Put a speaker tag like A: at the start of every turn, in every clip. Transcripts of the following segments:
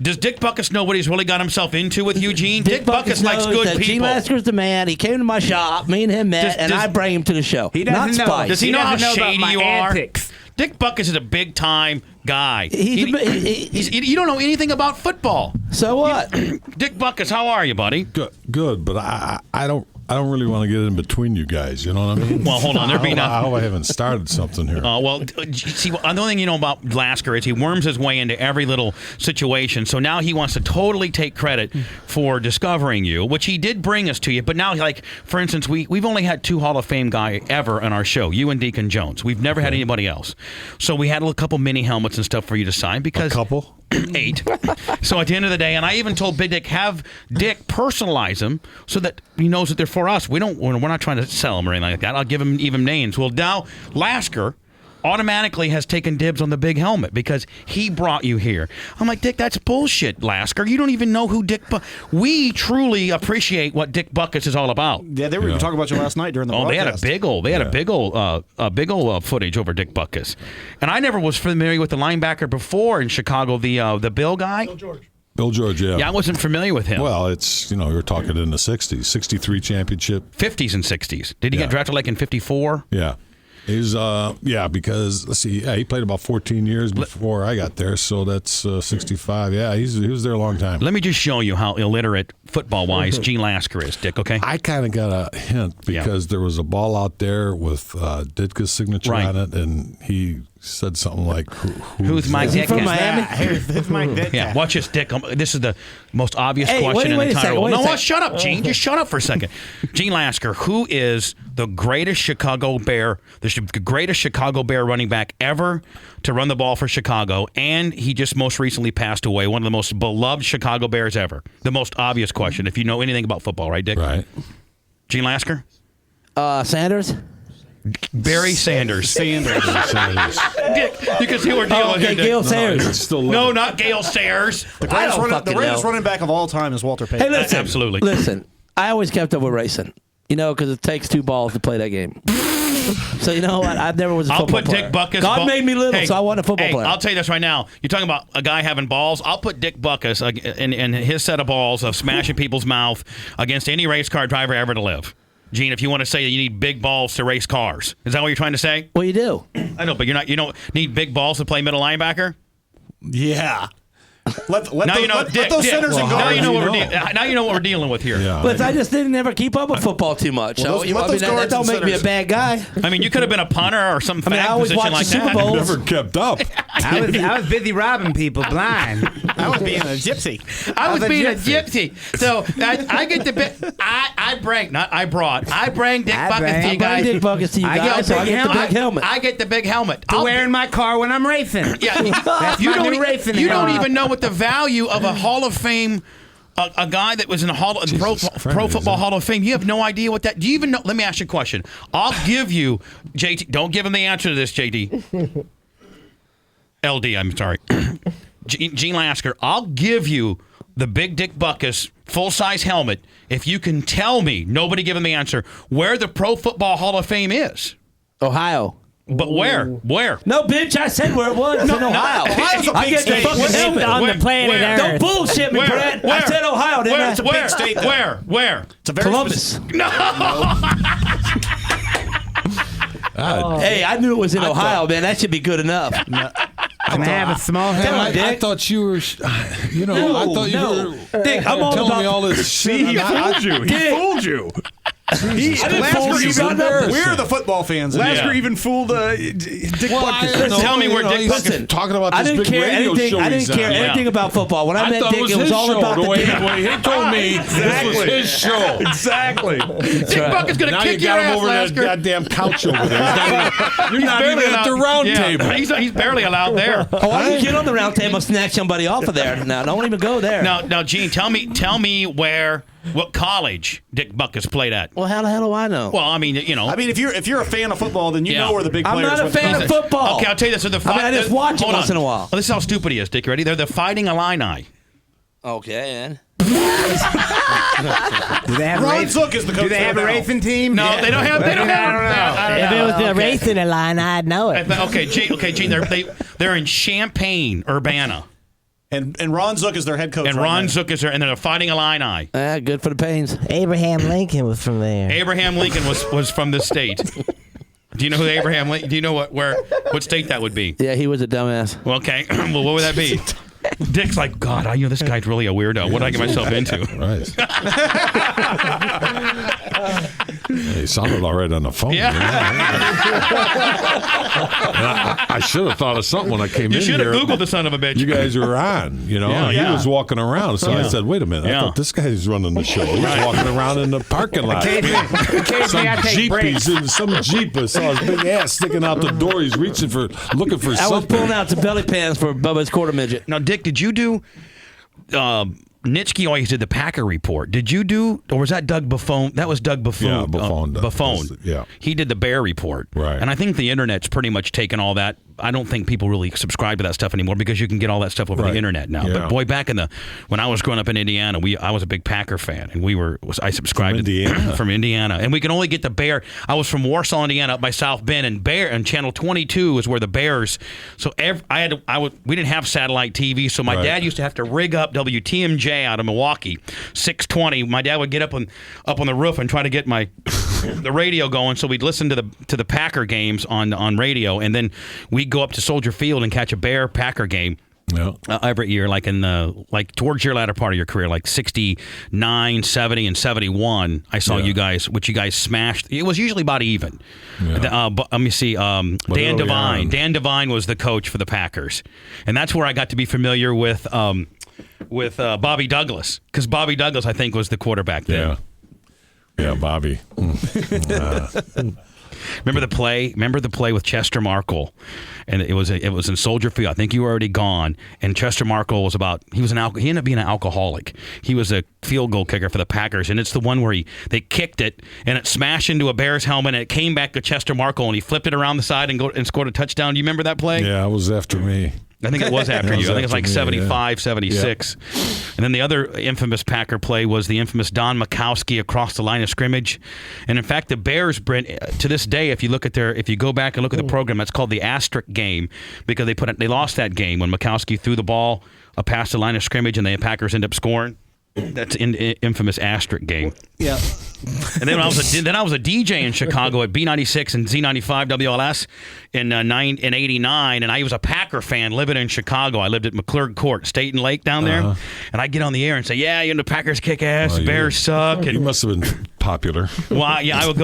A: Does Dick Butkus know what he's really got himself into with Eugene? Dick Butkus likes
B: knows
A: good
B: that
A: people.
B: Gene Lasker's the man. He came to my shop. Me and him met, and I bring him to the show.
C: He doesn't know.
B: Spice.
A: Does he know how shady you
C: antics.
A: are? Dick Butkus is a big-time guy.
B: You
A: don't know anything about football.
B: So what?
A: Dick Butkus, how are you, buddy?
D: Good, but I don't really want to get in between you guys. You know what I mean?
A: Well, hold on.
D: I hope I haven't started something here.
A: Well, see, the only thing you know about Lasker is he worms his way into every little situation. So now he wants to totally take credit for discovering you, which he did bring us to you. But now, like, for instance, we've only had 2 Hall of Fame guys ever on our show, you and Deacon Jones. We've never had anybody else. So we had a couple mini helmets and stuff for you to sign because...
D: A couple?
A: 8. So at the end of the day, and I even told Big Dick, have Dick personalize them so that he knows that they're for us. We're not trying to sell them or anything like that. I'll give him even names. Well, now Lasker automatically has taken dibs on the big helmet because he brought you here. I'm like, Dick, that's bullshit, Lasker. You don't even know who Dick We truly appreciate what Dick Butkus is all about.
E: Yeah, they were even talking about you last night during the broadcast.
A: They had a big old footage over Dick Butkus. And I never was familiar with the linebacker before in Chicago, the Bill guy.
D: Bill George, yeah.
A: Yeah, I wasn't familiar with him.
D: Well, it's, you're talking in the 60s, 63 championship.
A: 50s and 60s. Did he get drafted like in 54?
D: Yeah. He's because let's see, he played about 14 years before I got there, so that's 65. Yeah, he was there a long time.
A: Let me just show you how illiterate football-wise Gene Lasker is, Dick. Okay.
D: I kind of got a hint because there was a ball out there with Ditka's signature on it, and he said something like,
A: "Who's my Dick?"
B: From Miami?
E: Who's my Dick?
A: Yeah, watch this, Dick. This is the most obvious question in the entire world. No, shut up, Gene. Just shut up for a second. Gene Lasker, who is the greatest Chicago Bear, the greatest Chicago Bear running back ever to run the ball for Chicago, and he just most recently passed away, one of the most beloved Chicago Bears ever. The most obvious question, if you know anything about football, right, Dick?
D: Right.
A: Gene Lasker?
B: Sanders?
A: Barry Sanders. Dick, you can see we're dealing with here, Dick.
B: Gale Sayers.
A: No, not Gale Sayers.
E: The greatest running back of all time is Walter Payton.
B: Hey, listen.
A: Absolutely.
B: Listen, I always kept up with racing, because it takes 2 balls to play that game. So you know what? I never was a football player.
A: Dick Butkus.
B: God made me little, so I wasn't a football player.
A: I'll tell you this right now. You're talking about a guy having balls. I'll put Dick Butkus in his set of balls of smashing people's mouth against any race car driver ever to live. Gene, if you want to say that you need big balls to race cars, is that what you're trying to say?
B: Well, you do.
A: I know, but you don't need big balls to play middle linebacker?
E: Yeah. Let
A: Dick,
E: those centers and guards.
A: Now you know what we're dealing with here.
D: Yeah.
B: But I just didn't ever keep up with football too much. That don't make me a bad guy.
A: I mean, you could have been a punter or some
B: I always
A: position
B: watched
A: like
B: the Super
A: that.
B: Bowl.
D: Never kept up.
C: I was busy robbing people blind.
E: I was being a gypsy.
A: I was being a gypsy. So I get the big. I bring Dick Butkus to you guys.
B: Dick Butkus to you guys. So I get the big helmet.
A: I get the big helmet.
C: To wear in my car when I'm racing.
A: Yeah, you don't even know what the value of a Hall of Fame, a guy that was in the Pro Football Hall of Fame. You have no idea what that. Do you even know? Let me ask you a question. I'll give you, JT. Don't give him the answer to this, JD. LD. I'm sorry, Gene Lasker. I'll give you the big Dick Butkus full-size helmet if you can tell me. Nobody give him the answer where the Pro Football Hall of Fame is.
B: Ohio.
A: But where? Where?
B: No, bitch, I said where it was. It's in Ohio.
E: Ohio's a
B: I
E: big
B: get the
E: state.
B: fucking helmet.
C: On the planet Earth.
B: Don't bullshit me, Brett. I said Ohio, didn't I?
E: It's a big state, though.
A: Where?
E: It's a very
B: Columbus.
A: No.
B: Hey, I knew it was in Ohio, man. That should be good enough.
C: Can I have a small helmet?
D: I thought you were, I thought you were
B: Dick, I'm all
D: telling
B: about
D: me all this shit.
E: He fooled you. He fooled you. We're the football fans.
F: Lasker even fooled Dick Butkus.
A: Tell me where Dick
D: Butkus talking about this big radio show.
B: I didn't care anything about football. When I met Dick, it was all about the
D: way
B: Dick.
D: he told me this was his show.
F: Exactly.
A: Dick Butkus going to kick your ass,
D: over
A: Lasker.
D: that goddamn couch over there. You're not even at the round table.
A: He's barely allowed there.
B: Oh, I can get on the round table and snatch somebody off of there. Now, don't even go there.
A: Now, Gene, tell me what college Dick Butkus played at.
B: Well, how the hell do I know?
A: Well, I mean,
E: if you're a fan of football, then you know where the big players.
B: I'm not a fan of football.
A: Okay, I'll tell you this.
B: I just watch it once in a while.
A: Well, this is how stupid he is, Dick. You ready? They're the Fighting Illini.
B: Okay, and
C: Do they have
E: Ron Zook is the coach.
C: Do they have a racing team?
A: No, they don't have.
C: I don't know.
G: If it was the racing line, I'd know it.
A: Okay, Gene. They're in Champaign, Urbana.
E: And Ron Zook is their head coach.
A: And
E: right
A: Ron
E: now.
A: Zook is there, and they're fighting Illini.
B: Good for the Pains.
G: Abraham Lincoln was from there.
A: Abraham Lincoln was from this state. Do you know who Abraham Lincoln? Do you know what state that would be?
B: Yeah, he was a dumbass.
A: Well, okay. Well, what would that be? Dick's like, God, I know this guy's really a weirdo. What did I get myself into?
D: Right. He sounded all right on the phone.
A: Yeah.
D: I should have thought of something when I came
A: You
D: in
A: should
D: here.
A: have Googled the son of a bitch.
D: You guys were on,
A: Yeah,
D: He
A: yeah.
D: was walking around. So I said, wait a minute. I
A: Yeah.
D: thought this guy's running the show. He's walking around in the parking lot.
C: Occasionally I take breaks.
D: Some Jeep. I saw his big ass sticking out the door. He's looking for
B: I was
D: something.
B: pulling out some belly pants for Bubba's quarter midget.
A: Now, Dick, did you do? Nitschke always did the Packer report. Did you do, or was that Doug Buffon? That was Doug Buffon.
D: Yeah, Buffon.
A: Buffon.
D: Yeah.
A: He did the Bear report.
D: Right.
A: And I think the internet's pretty much taken all that. I don't think people really subscribe to that stuff anymore because you can get all that stuff over the internet now.
D: Yeah.
A: But boy, back when I was growing up in Indiana, I was a big Packer fan, and I subscribed from Indiana, and we could only get the Bear. I was from Warsaw, Indiana, up by South Bend, and Channel 22 is where the Bears. So we didn't have satellite TV, so my dad used to have to rig up WTMJ out of Milwaukee, 620. My dad would get up on the roof and try to get the radio going, so we'd listen to the Packer games on radio, and then we'd go up to Soldier Field and catch a Bear Packer game.
D: Yeah.
A: Every year, like towards your latter part of your career, like 69, 70, and 71, I saw you guys, which you guys smashed. It was usually about even.
D: Yeah.
A: But let me see. Dan Devine. Dan Devine was the coach for the Packers, and that's where I got to be familiar with Bobby Douglas, because Bobby Douglas, I think, was the quarterback then.
D: Yeah, Bobby.
A: Remember the play with Chester Markle, and it was in Soldier Field. I think you were already gone, and Chester Markle was he ended up being an alcoholic. He was a field goal kicker for the Packers, and it's the one where they kicked it and it smashed into a Bears helmet, and it came back to Chester Markle, and he flipped it around the side and scored a touchdown. Do you remember that play?
D: Yeah, it was after me.
A: I think it was after you. I think it was like 75, 76.
D: Yeah.
A: And then the other infamous Packer play was the infamous Don Makowski across the line of scrimmage. And in fact, the Bears, to this day, if you go back and look at the program, it's called the asterisk game, because they lost that game when Makowski threw the ball past the line of scrimmage and the Packers end up scoring. That's infamous asterisk game.
E: Yeah.
A: And then I was a DJ in Chicago at B96 and Z95 WLS in 89, and I was a Packer fan living in Chicago. I lived at McClurg Court, State and Lake down there, and I'd get on the air and say, "Yeah, the Packers kick ass, Bears suck." And
D: You must have been popular.
A: well, yeah, I would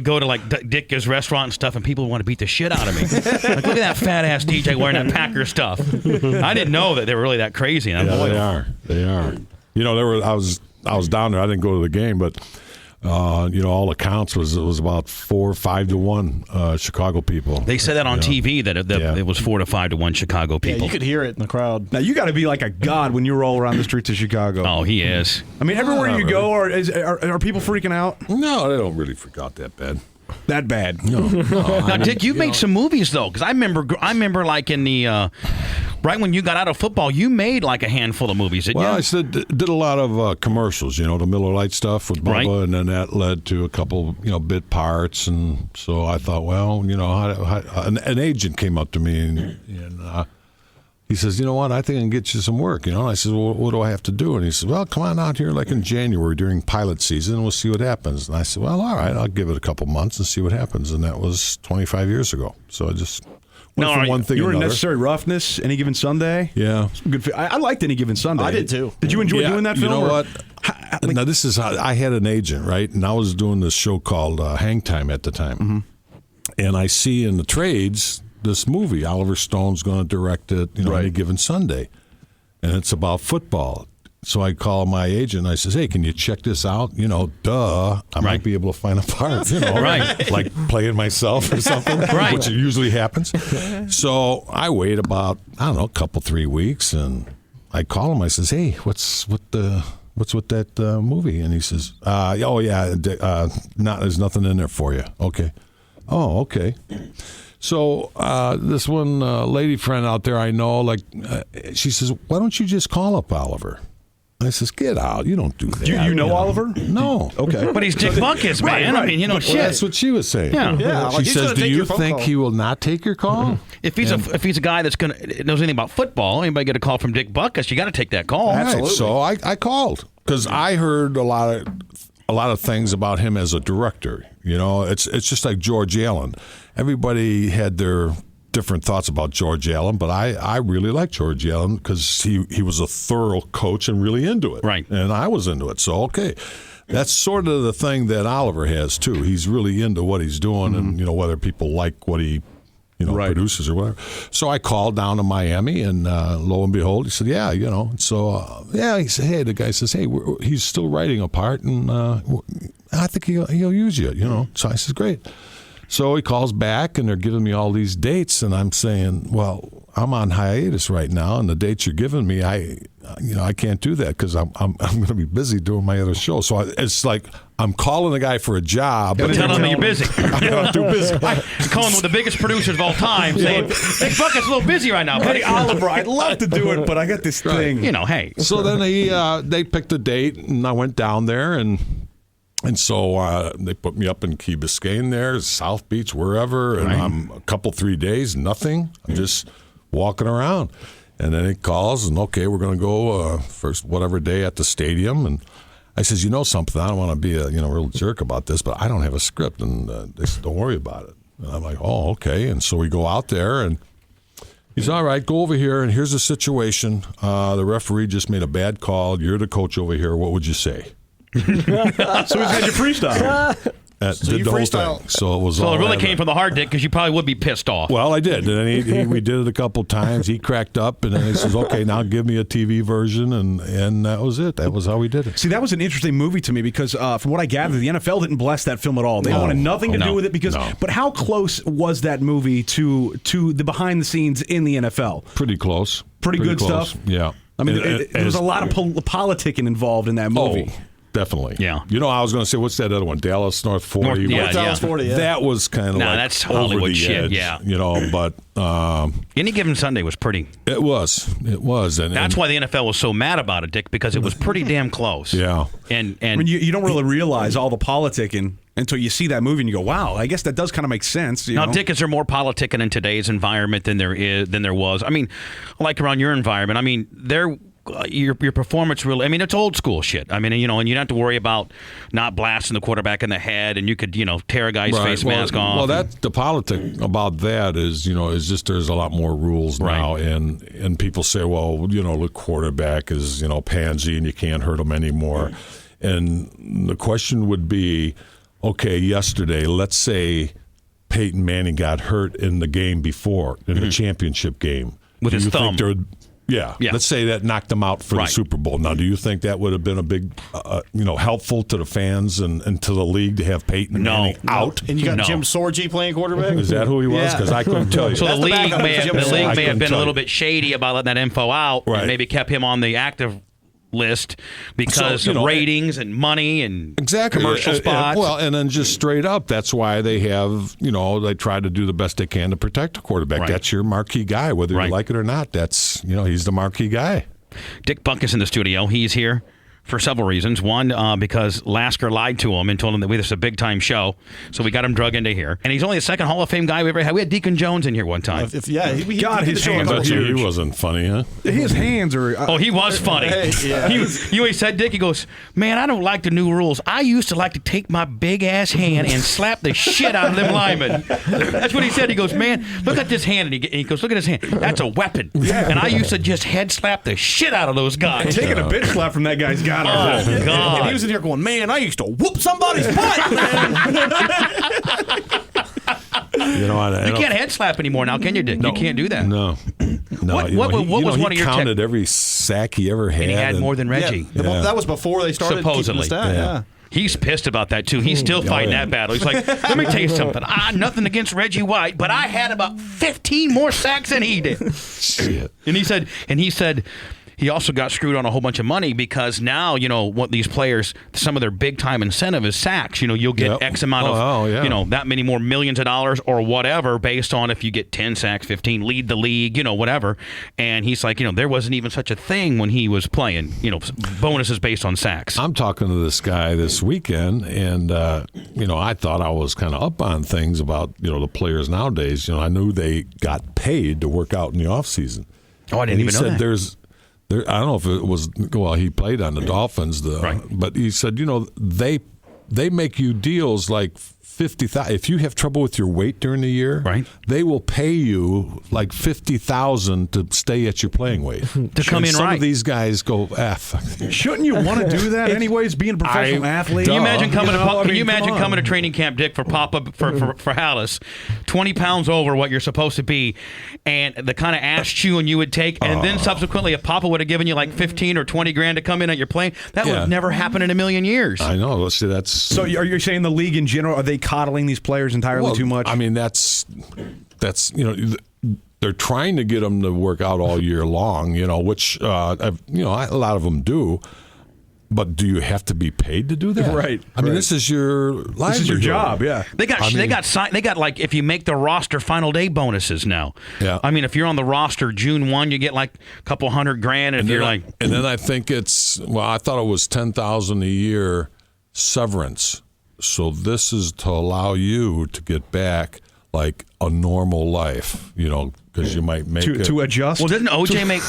A: go to Dick's restaurant and stuff, and people would want to beat the shit out of me. Like, look at that fat ass DJ wearing that Packer stuff. I didn't know that they were really that crazy. And I'm
D: Yeah, they are. I was down there. I didn't go to the game, but all accounts it was about 4 or 5 to 1 Chicago people.
A: They said that on TV that it was 4 to 5 to 1 Chicago people.
E: Yeah, you could hear it in the crowd.
F: Now you got to be like a god when you roll around the streets of Chicago.
A: Oh, he is.
F: I mean, everywhere you go, are people freaking out?
D: No, they don't really freak out that bad.
F: That bad?
D: No.
A: Now, Dick, you've made some movies though, because I remember like in the right when you got out of football, you made like a handful of movies, didn't you?
D: I did a lot of commercials, the Miller Lite stuff with Bubba,
A: Right.
D: and then that led to a couple, bit parts, and so I thought, well, an agent came up to me and he says, you know what, I think I can get you some work, And I said, well, what do I have to do? And he said, well, come on out here like in January during pilot season, and we'll see what happens. And I said, well, all right, I'll give it a couple months and see what happens. And that was 25 years ago. So I just went from one thing
F: You
D: to
F: were in
D: another.
F: Necessary Roughness, Any Given Sunday.
D: Yeah.
F: Some good. I liked Any Given Sunday.
E: I did too.
F: Did you enjoy doing that film?
D: You know
F: or-
D: what? Now, this is how I had an agent, right? And I was doing this show called Hang Time at the time.
F: Mm-hmm.
D: And I see in the trades this movie, Oliver Stone's going to direct it, Any Given Sunday. And it's about football. So I call my agent and I says, hey, can you check this out? I might be able to find a part,
A: Right.
D: like playing myself or something,
A: Right.
D: which usually happens. So I wait about, a couple, 3 weeks, and I call him. I says, hey, what's with that movie? And he says, there's nothing in there for you. Okay. Oh, okay. So this one lady friend out there I know, she says, why don't you just call up Oliver? I says, get out. You don't do that.
F: You know Oliver?
D: No.
F: Okay.
A: But he's Dick Butkus, man. I mean,
D: Well,
A: shit.
D: that's what she was saying.
A: Yeah.
D: She says, do you think he will not take your call?
A: If he's a guy that's knows anything about football, anybody get a call from Dick Butkus, you got to take that call.
D: Right. So I called because I heard a lot of things about him as a director. It's just like George Allen. Everybody had their different thoughts about George Allen, but I really like George Allen because he was a thorough coach and really into it.
A: Right.
D: And I was into it. So, okay. That's sort of the thing that Oliver has, too. He's really into what he's doing and, whether people like what he produces or whatever. So I called down to Miami, and lo and behold, he said, yeah, So, he said, hey, the guy says, hey, he's still writing a part, and I think he'll use you, So I says, great. So he calls back, and they're giving me all these dates, and I'm saying, well, I'm on hiatus right now, and the dates you're giving me, I can't do that because I'm going to be busy doing my other show. So it's like I'm calling the guy for a job,
A: but tell him that you're busy.
D: I'm too busy.
A: You're calling one of the biggest producers of all time, saying, Dick Butkus is a little busy right now, buddy.
F: Hey, Oliver, I'd love to do it, but I got this thing.
A: Hey.
D: So then they picked a date, and I went down there, and so they put me up in Key Biscayne there, South Beach, wherever, and I'm a couple, 3 days, nothing. I'm just walking around. And then he calls, and okay, we're going to go first whatever day at the stadium. And I says, something, I don't want to be a real jerk about this, but I don't have a script. And they said, don't worry about it. And I'm like, oh, okay. And so we go out there, and he's all right, go over here, and here's the situation. The referee just made a bad call. You're the coach over here. What would you say?
F: So he's had your freestyle.
D: Did the whole thing. So it was.
A: So it really came from the heart, Dick, because you probably would be pissed off.
D: Well, I did, and then we did it a couple times. He cracked up, and then he says, "Okay, now give me a TV version," and that was it. That was how we did it.
F: See, that was an interesting movie to me because, from what I gathered, the NFL didn't bless that film at all. They wanted nothing to do with it because. No. But how close was that movie to the behind the scenes in the NFL?
D: Pretty close.
F: Pretty good
D: close.
F: stuff.
D: Yeah.
F: I mean, there was a lot of politicking involved in that movie.
D: Oh. Definitely.
A: Yeah.
D: I was going to say, what's that other one? Dallas North 40?
A: North
E: Dallas 40, yeah.
D: That was kind of like
A: that's
D: over
A: Hollywood
D: the
A: shit,
D: edge,
A: yeah.
D: But
A: Any Given Sunday was pretty.
D: It was. And
A: that's why the NFL was so mad about it, Dick, because it was pretty damn close.
D: Yeah.
A: And
F: I mean, you don't really realize all the politicking until you see that movie and you go, wow, I guess that does kind of make sense.
A: Now, Dick, is there more politicking in today's environment than there was? I mean, like around your environment, I mean, your performance really, I mean, it's old school shit. I mean, and you don't have to worry about not blasting the quarterback in the head, and you could, tear a guy's face mask off.
D: Well, the politic about that is just there's a lot more rules now, and people say, well, the quarterback is, pansy and you can't hurt him anymore. And the question would be, okay, yesterday, let's say Peyton Manning got hurt in the game before, in the championship game.
A: With his thumb.
D: Yeah. Let's say that knocked them out for the Super Bowl. Now, do you think that would have been a big, helpful to the fans and to the league to have Peyton Manning out?
E: And you got Jim Sorgi playing quarterback?
D: Is that who he was? Because I couldn't tell you.
A: So the league may have been a little bit shady about letting that info out, and maybe kept him on the active list because of ratings and money and commercial spots.
D: And then just straight up, that's why they have, they try to do the best they can to protect the quarterback.
A: Right.
D: That's your marquee guy, whether you like it or not. That's, he's the marquee guy.
A: Dick Butkus in the studio. He's here for several reasons. One, because Lasker lied to him and told him that this is a big-time show, so we got him drug into here. And he's only the second Hall of Fame guy we ever had. We had Deacon Jones in here one time.
F: His hands are
D: He
F: huge.
D: wasn't funny, huh?
F: His hands are...
A: he was funny. You always said, Dick, he goes, man, I don't like the new rules. I used to like to take my big-ass hand and slap the shit out of them linemen. That's what he said. He goes, man, look at this hand. And he goes, look at his hand. That's a weapon. Yeah. And I used to just head slap the shit out of those guys.
F: Taking a bitch slap from that guy's got
A: Oh, God.
E: And he was in here going, man, I used to whoop somebody's butt, man.
A: You can't head slap anymore now, can you, Dick?
D: No.
A: You can't do that.
D: No.
A: What was one of your
D: counted every sack he ever had.
A: And he had more than Reggie.
E: Yeah. That was before they started
A: supposedly.
E: Keeping the stat, yeah.
A: He's pissed about that, too. He's still fighting that battle. He's like, let me tell you something. Nothing against Reggie White, but I had about 15 more sacks than he did.
D: Shit.
A: And he said, he also got screwed on a whole bunch of money because now, what these players, some of their big time incentive is sacks. You'll get X amount of, that many more millions of dollars or whatever based on if you get 10 sacks, 15, lead the league, whatever. And he's like, there wasn't even such a thing when he was playing, bonuses based on sacks.
D: I'm talking to this guy this weekend, and, I thought I was kind of up on things about, the players nowadays. I knew they got paid to work out in the offseason.
A: Oh, I didn't even know that.
D: I don't know if it was, he played on the Dolphins, but he said, they make you deals like $50,000. If you have trouble with your weight during the year, they will pay you like $50,000 to stay at your playing weight.
A: To come in
D: some of these guys go,
F: Shouldn't you want to do that anyways, being a professional athlete?
A: Can you imagine coming to training camp, Dick, for Papa, for Hallis, 20 pounds over what you're supposed to be, and the kind of ass chewing you would take, and then subsequently if Papa would have given you like 15 or 20 grand to come in at your plane, that would have never happened in a million years.
D: I know. Let's see, that's...
F: So are you saying the league in general, are they coddling these players entirely too much?
D: I mean, that's they're trying to get them to work out all year long, which a lot of them do. But do you have to be paid to do that?
F: Right.
D: I mean, this is your livelihood. This is your
F: job. Yeah.
A: They got like if you make the roster final day bonuses now.
D: Yeah.
A: I mean, if you're on the roster June 1, you get like a couple $100,000. And you're like,
D: and then I think I thought it was $10,000 a year severance. So this is to allow you to get back like a normal life, because you might make
F: to adjust.
A: Well, doesn't OJ make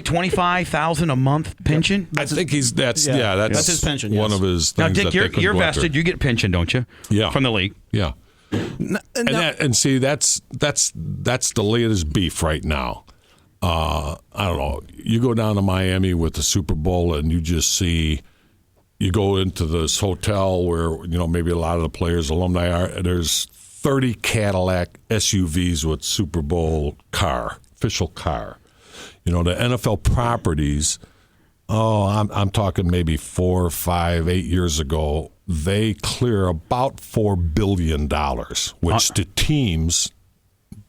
A: $25,000 a month pension?
D: I think that's
E: his pension.
D: One of his things.
A: Now, Dick, you're vested.
D: After.
A: You get pension, don't you?
D: Yeah,
A: from the league.
D: Yeah, and see that's the latest beef right now. I don't know. You go down to Miami with the Super Bowl, and you just see. You go into this hotel where, maybe a lot of the players, alumni are, and there's 30 Cadillac SUVs with Super Bowl official car. The NFL properties, I'm talking maybe 4, 5, 8 years ago, they clear about $4 billion, which to teams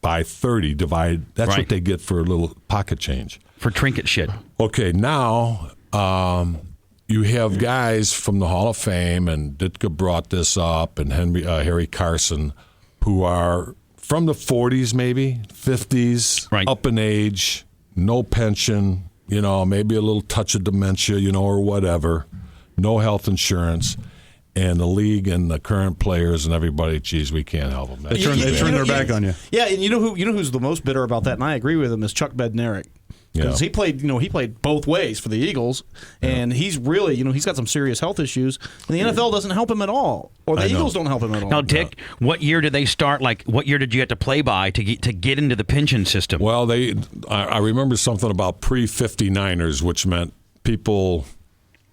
D: by 30 divide, that's what they get for a little pocket change.
A: For trinket shit.
D: Okay, now... you have guys from the Hall of Fame, and Ditka brought this up, and Harry Carson, who are from the 40s, maybe 50s, up in age, no pension, maybe a little touch of dementia, or whatever, no health insurance. And the league and the current players and everybody, geez, we can't help them.
F: They turn their back on you.
E: Yeah, and you know who's the most bitter about that, and I agree with him, is Chuck Bednarik. Because he played both ways for the Eagles, and he's really, he's got some serious health issues, and the NFL doesn't help him at all, or the Eagles don't help him at all.
A: Now, Dick, what year did they start? Like, what year did you have to play by to get into the pension system?
D: Well, I remember something about pre-59ers, which meant people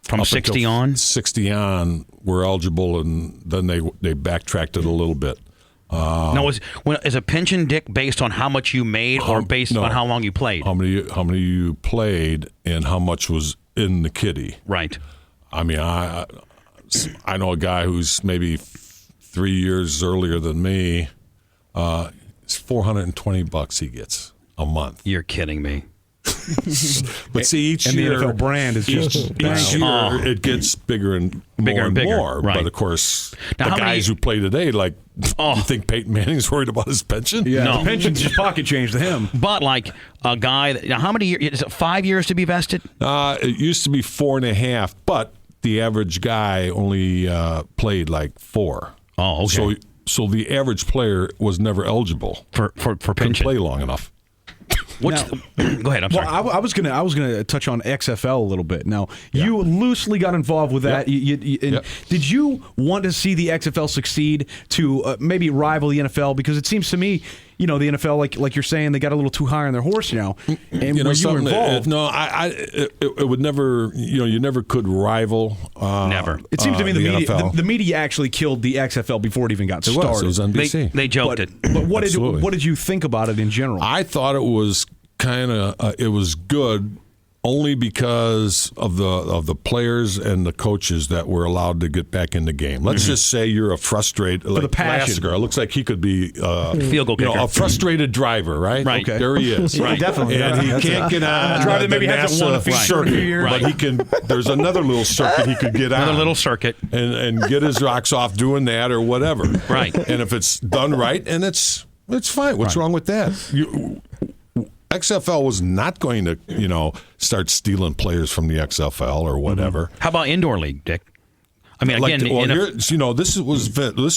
A: from 60 on.
D: 60 on were eligible, and then they backtracked it a little bit.
A: Now, is a pension, Dick, based on how much you made or based on how long you played?
D: How many you played and how much was in the kitty?
A: Right.
D: I mean, I know a guy who's maybe 3 years earlier than me. It's $420 he gets a month.
A: You're kidding me.
D: But see, each year
F: the NFL brand is just
D: each year it gets bigger and more.
A: Right.
D: But of course,
A: now,
D: the guys who play today, you think Peyton Manning's worried about his pension?
F: Yeah,
A: no.
F: The pension's just pocket change to him.
A: But like a guy, now how many years? Is it 5 years to be vested?
D: It used to be 4.5, but the average guy only played like 4.
A: Oh, okay.
D: So the average player was never eligible
A: for pension.
D: Couldn't play long enough.
A: Go ahead. I'm sorry.
F: Well, I was gonna touch on XFL a little bit. Now, you loosely got involved with that. Did you want to see the XFL succeed to maybe rival the NFL? Because it seems to me, the NFL, like you're saying, they got a little too high on their horse now. And you were involved.
D: It would never. You never could rival.
A: Never.
F: It seems to me
D: the
F: media actually killed the XFL before it even got started.
D: It was NBC.
A: They joked it.
F: But what did you think about it in general?
D: I thought it was it was good only because of the players and the coaches that were allowed to get back in the game. Let's just say you're a frustrated, like
F: the passion.
D: Lassiger. It looks like he could be
A: field goal kicker.
D: a frustrated driver, right?
A: Right.
D: Okay. There he is.
E: Right. Definitely.
D: And he can't get on
F: driver that
D: the
F: maybe hasn't won a few
D: circuit,
F: years.
D: but he can. There's another little circuit he could get on.
A: Another little circuit.
D: and get his rocks off doing that or whatever.
A: Right.
D: And if it's done right, and it's fine. What's wrong with that? XFL was not going to, start stealing players from the XFL or whatever.
A: How about indoor league, Dick? I mean, again,
D: this is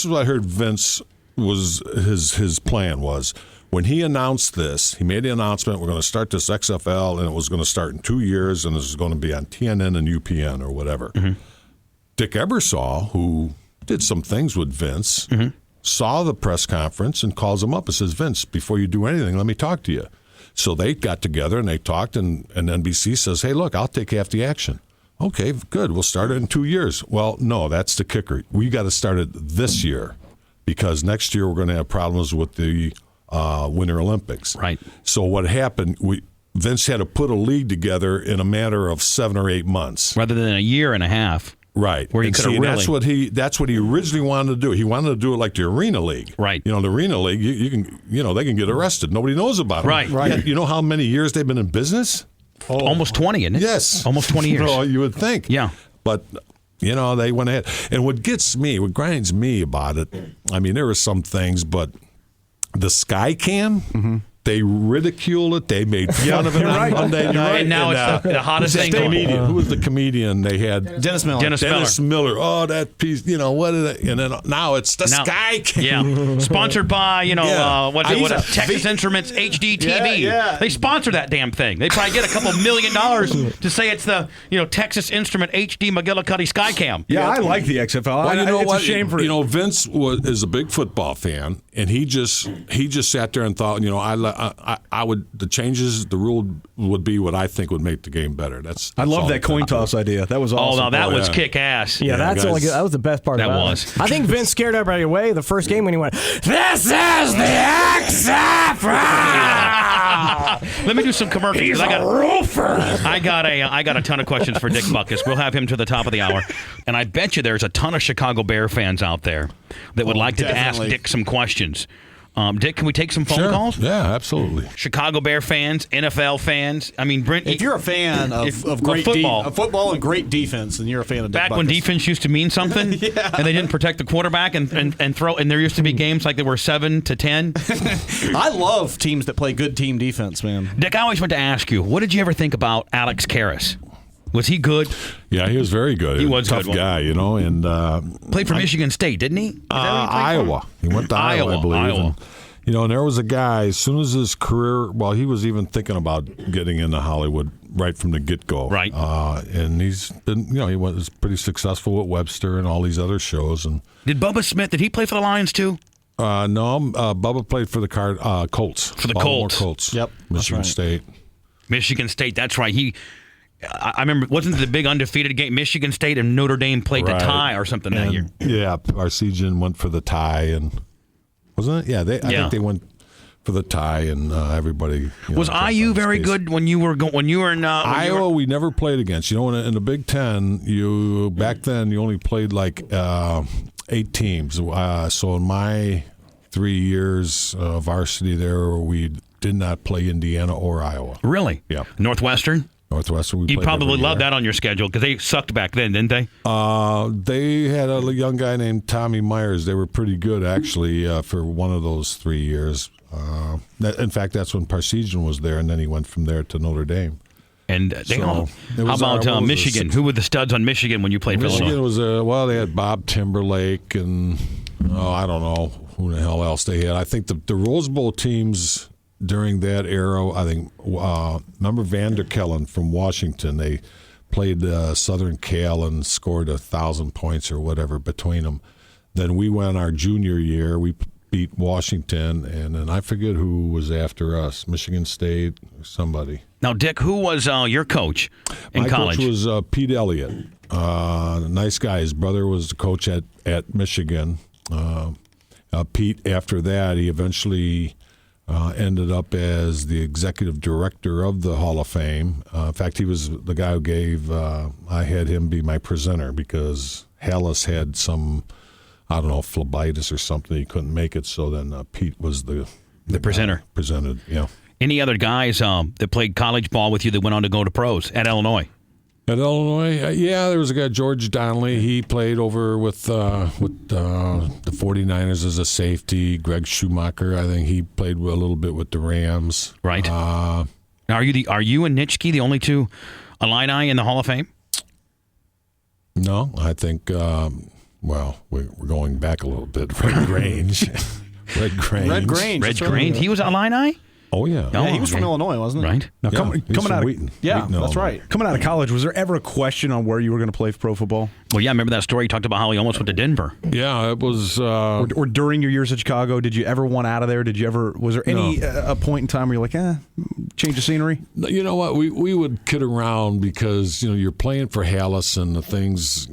D: what I heard Vince was his plan was. When he announced this, he made the announcement, we're going to start this XFL, and it was going to start in 2 years, and this is going to be on TNN and UPN or whatever. Dick Ebersol, who did some things with Vince, saw the press conference and calls him up and says, Vince, before you do anything, let me talk to you. So they got together and they talked, and NBC says, hey, look, I'll take half the action. Okay, good. We'll start it in 2 years. Well, no, that's the kicker. We got to start it this year because next year we're going to have problems with the Winter Olympics.
A: Right.
D: So what happened, Vince had to put a league together in a matter of 7 or 8 months.
A: Rather than a year and a half.
D: Right.
A: Where you could have really...
D: That's what he originally wanted to do. He wanted to do it like the Arena League.
A: Right.
D: The Arena League, you can, they can get arrested. Nobody knows about them.
A: Right.
D: Right. You know how many years they've been in business?
A: Almost 20, isn't it?
D: Yes.
A: Almost 20 years.
D: You would think.
A: Yeah.
D: But, they went ahead. And what grinds me about it, I mean, there were some things, but the Sky Cam, they ridiculed it. They made fun of it on Monday night.
A: And now it's the hottest thing going.
D: Who was the comedian they had?
E: Dennis Miller.
A: Dennis
D: Miller. Oh, that piece, what is it? And then now it's the Sky Cam.
A: Yeah. Sponsored by, Texas Instruments HD TV.
E: Yeah.
A: They sponsor that damn thing. They probably get a couple $1 million to say it's the, Texas Instrument HD McGillicuddy Skycam.
F: Yeah, I like the XFL.
D: Well,
F: it's a shame for
D: Vince is a big football fan, and he just sat there and thought, I would the rule would be what I think would make the game better. I
F: love that coin toss idea. That was awesome.
A: Oh, no, that was kick ass.
G: Yeah, that's only good. That was the best part.
A: That
G: about
A: was.
G: It. I think Vince scared everybody away the first game when he went, "This is the XFL."
A: Let me do some commercials.
G: He's a roofer.
A: I got a ton of questions for Dick Butkus. We'll have him to the top of the hour, and I bet you there's a ton of Chicago Bear fans out there that would like to ask Dick some questions. Dick, can we take some phone calls?
D: Yeah, absolutely.
A: Chicago Bear fans, NFL fans. I mean, Brent,
E: if you're a fan of great football and great defense, then you're a fan of Dick
A: Back
E: Butkus.
A: when defense used to mean something, and they didn't protect the quarterback and throw, and there used to be games like they were 7-10.
E: I love teams that play good team defense, man.
A: Dick, I always want to ask you, what did you ever think about Alex Karras? Was he good?
D: Yeah, he was very good.
A: He was a
D: tough
A: good
D: guy, and
A: played for Michigan State, didn't he?
D: Iowa. He went to Iowa, I believe.
A: Iowa.
D: And there was a guy, as soon as his career, he was even thinking about getting into Hollywood right from the get-go.
A: Right.
D: And he's been, he was pretty successful with Webster and all these other shows. And
A: did Bubba Smith, did he play for the Lions too?
D: No, Bubba played for the Colts.
A: For the
D: Baltimore
A: Colts.
D: Colts.
E: Yep.
D: Michigan State.
A: Michigan State, that's right. I remember, wasn't it the big undefeated game? Michigan State and Notre Dame played the tie or something that year.
D: Yeah, Arcesian went for the tie, and wasn't it? Yeah, I think they went for the tie, and everybody.
A: Was IU very good when you were in
D: Iowa? We never played against. In the Big Ten, back then you only played like 8 teams. So in my 3 years of varsity there, we did not play Indiana or Iowa.
A: Really?
D: Yeah.
A: Northwestern.
D: You
A: probably loved that on your schedule because they sucked back then, didn't they?
D: They had a young guy named Tommy Myers. They were pretty good, actually, for one of those 3 years. In fact, that's when Parsegian was there, and then he went from there to Notre Dame.
A: And how about Michigan? Who were the studs on Michigan when you played for Illinois?
D: Michigan was, they had Bob Timberlake, and I don't know who the hell else they had. I think the Rose Bowl teams during that era, I think, remember Vander Kellen from Washington? They played Southern Cal and scored 1,000 points or whatever between them. Then we went our junior year. We beat Washington, and then I forget who was after us, Michigan State or somebody.
A: Now, Dick, who was your coach in college?
D: My coach was Pete Elliott. Nice guy. His brother was the coach at Michigan. Pete, after that, he eventually ended up as the executive director of the Hall of Fame. In fact, he was the guy who gave, I had him be my presenter because Hallis had some, I don't know, phlebitis or something. He couldn't make it, so then Pete was the
A: presenter.
D: Presented, yeah.
A: Any other guys that played college ball with you that went on to go to pros at Illinois?
D: At Illinois, yeah, there was a guy, George Donnelly. He played over with the 49ers as a safety. Greg Schumacher, I think he played a little bit with the Rams.
A: Right. Now, are you and Nitschke the only two Illini in the Hall of Fame?
D: No, I think, we're going back a little bit. Red Grange.
E: Red Grange.
A: He was Illini?
D: Oh, yeah.
E: Yeah, he was from Illinois, wasn't he?
A: Right.
F: Now, coming out of
D: Wheaton.
E: Yeah,
D: Wheaton,
E: that's right.
F: Coming out of college, was there ever a question on where you were going to play pro football?
A: Well, yeah, I remember that story. You talked about how he almost went to Denver.
D: Yeah, it was.
F: Or during your years at Chicago, did you ever want out of there? Was there any a point in time where you're like, change of scenery?
D: You know what? We would kid around because, you're playing for Hallis and the things,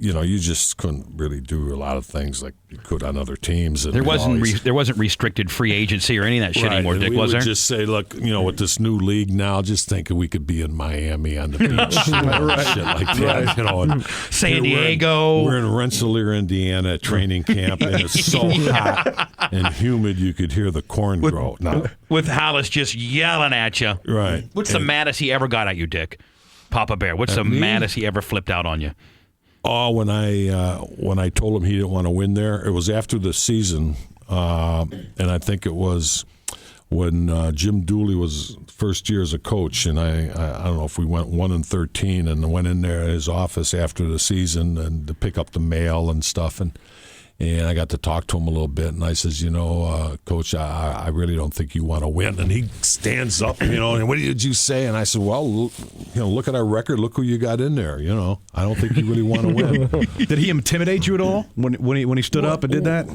D: you just couldn't really do a lot of things like you could on other teams. And
A: there wasn't restricted free agency or any of that shit anymore, Dick, was there?
D: We would just say, look, with this new league now, just think we could be in Miami on the beach, shit like that. And
A: San Diego.
D: We're in Rensselaer, Indiana, at training camp, and it's so hot and humid you could hear the corn grow.
A: With Hallis just yelling at you.
D: Right.
A: What's the maddest he ever got at you, Dick? Papa Bear. What's the maddest he ever flipped out on you?
D: Oh, when I told him he didn't want to win there, it was after the season, and I think it was when Jim Dooley was first year as a coach, and I don't know if we went 1-13, and went in there at his office after the season and to pick up the mail and stuff, and I got to talk to him a little bit, and I says, Coach, I really don't think you want to win. And he stands up, and what did you say? And I said, well, look at our record. Look who you got in there. I don't think you really want to win.
F: Did he intimidate you at all when he stood up and did that?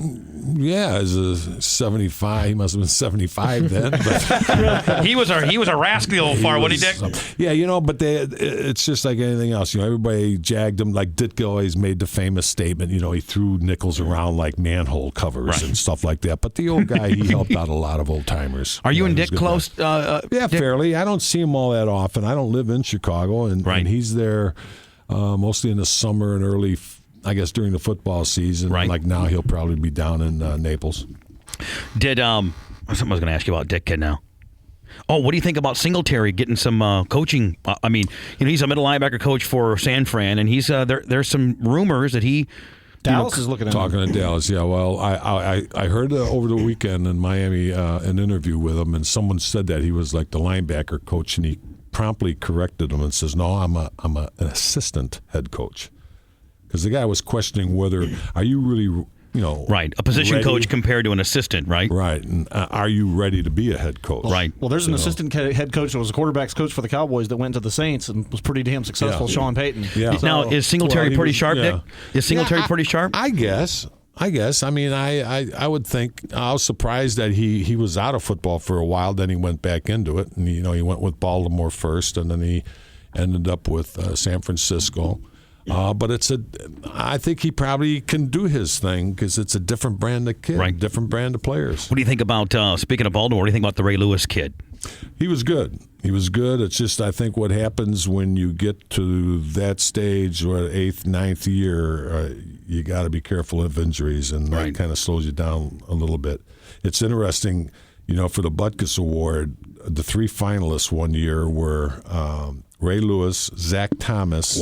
D: Yeah, as a 75, he must have been 75 then. But
A: he was a rascal far, wasn't he, Dick?
D: Yeah, but it's just like anything else. Everybody jagged him. Like Ditka always made the famous statement. He threw nickels around like manhole covers and stuff like that. But the old guy, he helped out a lot of old timers.
A: Are you and Dick close?
D: Yeah,
A: Dick?
D: fairly. I don't see him all that often. I don't live in Chicago, and he's there mostly in the summer and early, I guess, during the football season.
A: Right.
D: Like now, he'll probably be down in Naples.
A: Did something I was going to ask you about Dick Kid now? Oh, what do you think about Singletary getting some coaching? I mean, he's a middle linebacker coach for San Fran, and he's there's some rumors that he.
E: Dallas is looking at
D: talking
E: him.
D: to Dallas. Yeah, well, I heard over the weekend in Miami an interview with him, and someone said that he was like the linebacker coach, and he promptly corrected him and says, "No, I'm an assistant head coach," because the guy was questioning whether are you really.
A: Right, a position
D: ready?
A: Coach compared to an assistant, right?
D: Right, and are you ready to be a head coach?
A: Right.
E: Well, there's an assistant head coach that was a quarterback's coach for the Cowboys that went to the Saints and was pretty damn successful, Sean Payton.
D: Yeah.
A: Now, is Singletary pretty sharp, Dick? Is Singletary pretty sharp?
D: I guess. I mean, I would think I was surprised that he was out of football for a while. Then he went back into it, and he went with Baltimore first, and then he ended up with San Francisco. But I think he probably can do his thing because it's a different brand of kid,
A: right.
D: Different brand of players.
A: What do you think about, speaking of Baltimore, what do you think about the Ray Lewis kid?
D: He was good. It's just I think what happens when you get to that stage or 8th, 9th year, you got to be careful of injuries, and that kind of slows you down a little bit. It's interesting, for the Butkus Award, the 3 finalists one year were Ray Lewis, Zach Thomas,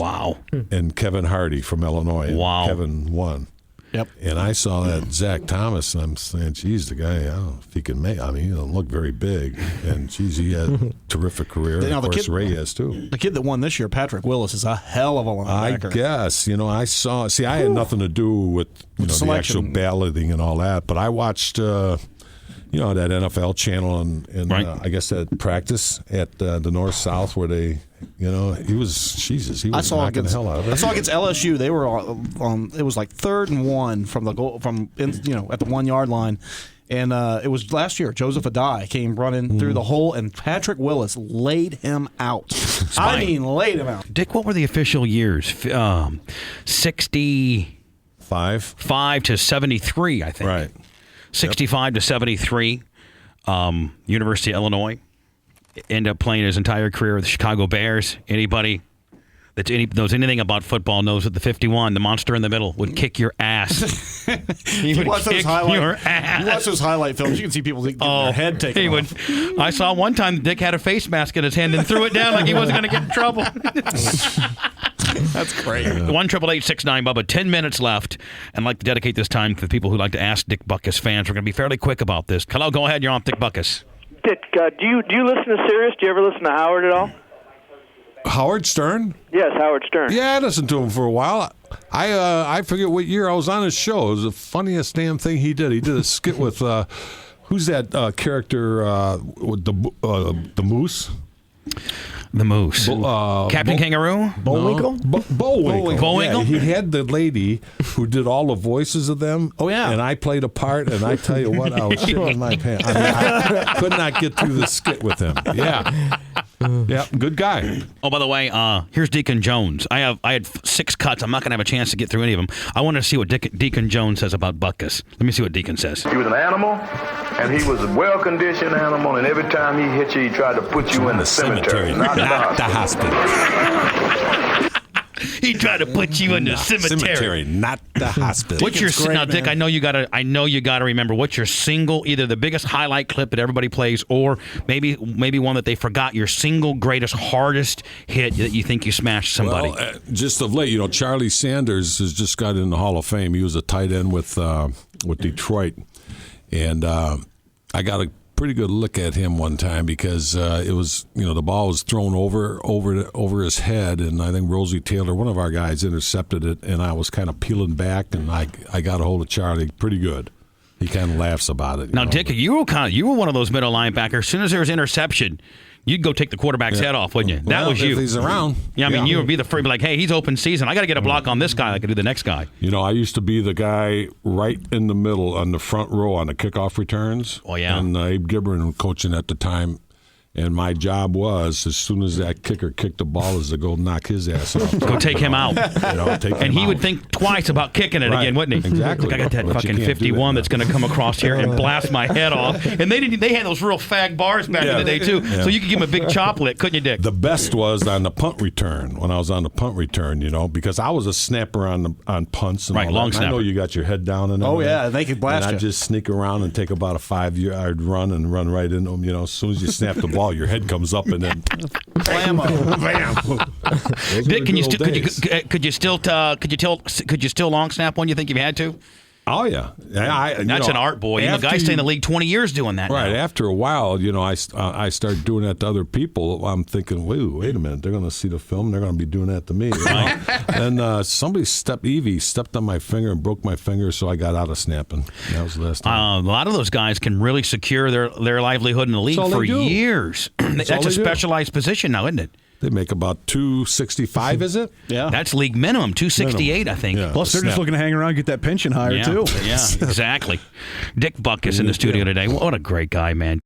D: and Kevin Hardy from Illinois.
A: Wow.
D: Kevin won.
E: Yep.
D: And I saw that Zach Thomas, and I'm saying, geez, the guy, I don't know if he can make. I mean, he doesn't look very big, and geez, he had a terrific career. And of course, Ray has too.
E: The kid that won this year, Patrick Willis, is a hell of a linebacker.
D: I guess. I saw. See, I had nothing to do with the actual balloting and all that, but I watched. That NFL channel and I guess that practice at the North South where they, he was knocking the hell out of it.
E: I saw against LSU. They were on. It was like 3rd and 1 from the goal at the 1 yard line, and it was last year. Joseph Adai came running through the hole, and Patrick Willis laid him out. I mean, laid him out.
A: Dick, what were the official years? 65 to 73, I think.
D: Right.
A: 65 to 73. University of Illinois. Ended up playing his entire career with the Chicago Bears. Anybody that knows anything about football knows that the 51, the monster in the middle, would kick your ass. He would kick your ass.
E: You watch those highlight films, you can see people getting their head taken off.
A: I saw one time Dick had a face mask in his hand and threw it down like he wasn't going to get in trouble.
E: That's great.
A: 1-888-6-9 Bubba. 10 minutes left, and I'd like to dedicate this time to the people who like to ask Dick Butkus fans. We're going to be fairly quick about this. Hello, go ahead. You're on Dick Butkus.
H: Dick, do you listen to Sirius? Do you ever listen to Howard at all?
D: Howard Stern?
H: Yes, Howard Stern.
D: Yeah, I listened to him for a while. I forget what year I was on his show. It was the funniest damn thing he did. He did a skit with who's that character with the moose?
A: The moose. Captain Kangaroo?
G: Bullwinkle?
D: Bullwinkle. Yeah, he had the lady who did all the voices of them.
E: Oh, yeah.
D: And I played a part, and I tell you what, I was shitting my pants. I mean, I could not get through the skit with him. Yeah. Yeah, good guy.
A: Oh, by the way, here's Deacon Jones. I had 6 cuts. I'm not going to have a chance to get through any of them. I want to see what Deacon Jones says about Butkus. Let me see what Deacon says.
I: He was an animal, and he was a well-conditioned animal, and every time he hit you, he tried to put you in the cemetery, not the hospital.
A: He tried to put you in the cemetery,
D: not the hospital.
A: What's your now, Dick? I know you got to remember. What's your single, either the biggest highlight clip that everybody plays, or maybe one that they forgot? Your single greatest, hardest hit that you think you smashed somebody.
D: Well, just of late, Charlie Sanders has just got in the Hall of Fame. He was a tight end with Detroit, and I got a pretty good look at him one time because it was, the ball was thrown over his head, and I think Rosie Taylor, one of our guys, intercepted it, and I was kind of peeling back, and I got a hold of Charlie pretty good. He kind of laughs about it.
A: Now, Dick, you were one of those middle linebackers. As soon as there was interception, you'd go take the quarterback's head off, wouldn't you? That was you.
D: If he's around.
A: Yeah, I mean, you would be the first, like, hey, he's open season. I got to get a block on this guy. I can do the next guy.
D: I used to be the guy right in the middle on the front row on the kickoff returns.
A: Oh, yeah.
D: And Abe Gibran was coaching at the time. And my job was, as soon as that kicker kicked the ball, is to go knock his ass off.
A: Go take him out. And he would think twice about kicking it again, wouldn't he?
D: Exactly.
A: Like, I got that fucking 51 that's going to come across here and blast my head off. And they had those real fag bars back in the day, too. Yeah. So you could give him a big chop lick, couldn't you, Dick?
D: The best was on the punt return, when I was on the punt return, because I was a snapper on punts. And
A: right,
D: all
A: long
D: that.
A: snapper.
D: I know you got your head down and
E: everything. Oh, yeah, they could blast
D: and
E: you.
D: I'd just sneak around and take about a 5-yard run and run right into them. As soon as you snap the ball, your head comes up and then
E: blam.
A: Dick, could you still long snap one? You think you've had to?
D: Oh yeah,
A: that's an art, boy. The guy stayed in the league 20 years doing that.
D: Right.
A: Now.
D: After a while, I started doing that to other people. I'm thinking, wait a minute, they're going to see the film. They're going to be doing that to me. And somebody stepped on my finger and broke my finger, so I got out of snapping. That was the last time.
A: A lot of those guys can really secure their livelihood in the league for years. That's a specialized position now, isn't it?
D: They make about $265, is it?
E: Yeah.
A: That's league minimum, $268, I think.
D: Yeah.
F: Plus, they're just looking to hang around and get that pension higher, too.
A: Yeah, exactly. Dick Butkus in the studio today. What a great guy, man.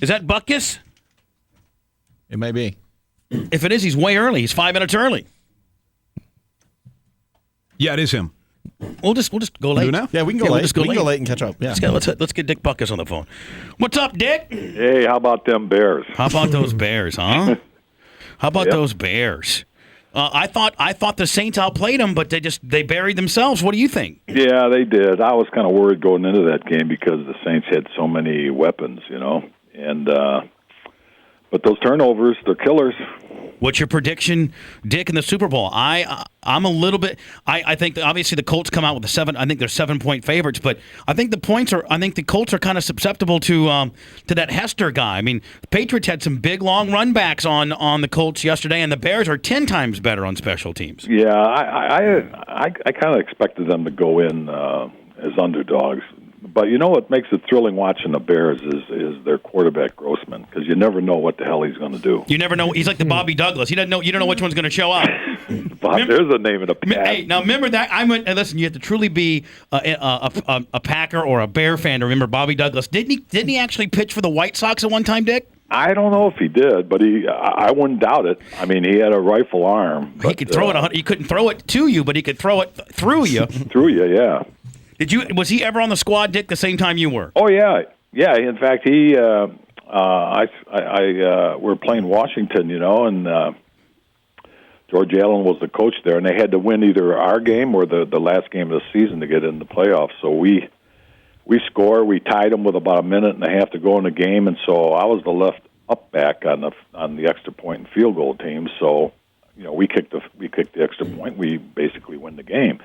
A: Is that Butkus?
E: It may be.
A: If it is, he's way early. He's 5 minutes early.
F: Yeah, it is him.
A: We'll just go late.
F: Do now?
E: Yeah, we can go late.
A: We'll just go
E: we can go late and catch up. Yeah.
A: Let's get Dick Butkus on the phone. What's up, Dick?
J: Hey, how about them Bears?
A: How about those Bears, huh? How about those Bears? I thought the Saints outplayed them, but they buried themselves. What do you think?
J: Yeah, they did. I was kind of worried going into that game because the Saints had so many weapons, and but those turnovers, they're killers.
A: What's your prediction, Dick, in the Super Bowl? I'm a little bit. I think that obviously the Colts come out with a 7. I think they're 7-point favorites, but I think the Colts are kind of susceptible to that Hester guy. I mean, the Patriots had some big long run backs on the Colts yesterday, and the Bears are 10 times better on special teams.
J: Yeah, I kind of expected them to go in as underdogs. But what makes it thrilling watching the Bears is their quarterback Grossman, because you never know what the hell he's going to do.
A: You never know. He's like the Bobby Douglas. You don't know which one's going to show up.
J: There's a name of the past.
A: Hey, now remember that. Listen. You have to truly be a Packer or a Bear fan to remember Bobby Douglas. Didn't he actually pitch for the White Sox at one time, Dick?
J: I don't know if he did, but I wouldn't doubt it. I mean, he had a rifle arm. But,
A: he could throw it. He couldn't throw it to you, but he could throw it through you.
J: Through you, yeah.
A: Was he ever on the squad, Dick, the same time you were?
J: Oh, yeah. Yeah, in fact, he, we're playing Washington, and George Allen was the coach there, and they had to win either our game or the last game of the season to get in the playoffs. So we score. We tied them with about a minute and a half to go in the game, and so I was the left up back on the extra point and field goal team. So, we kicked the extra point. We basically win the game,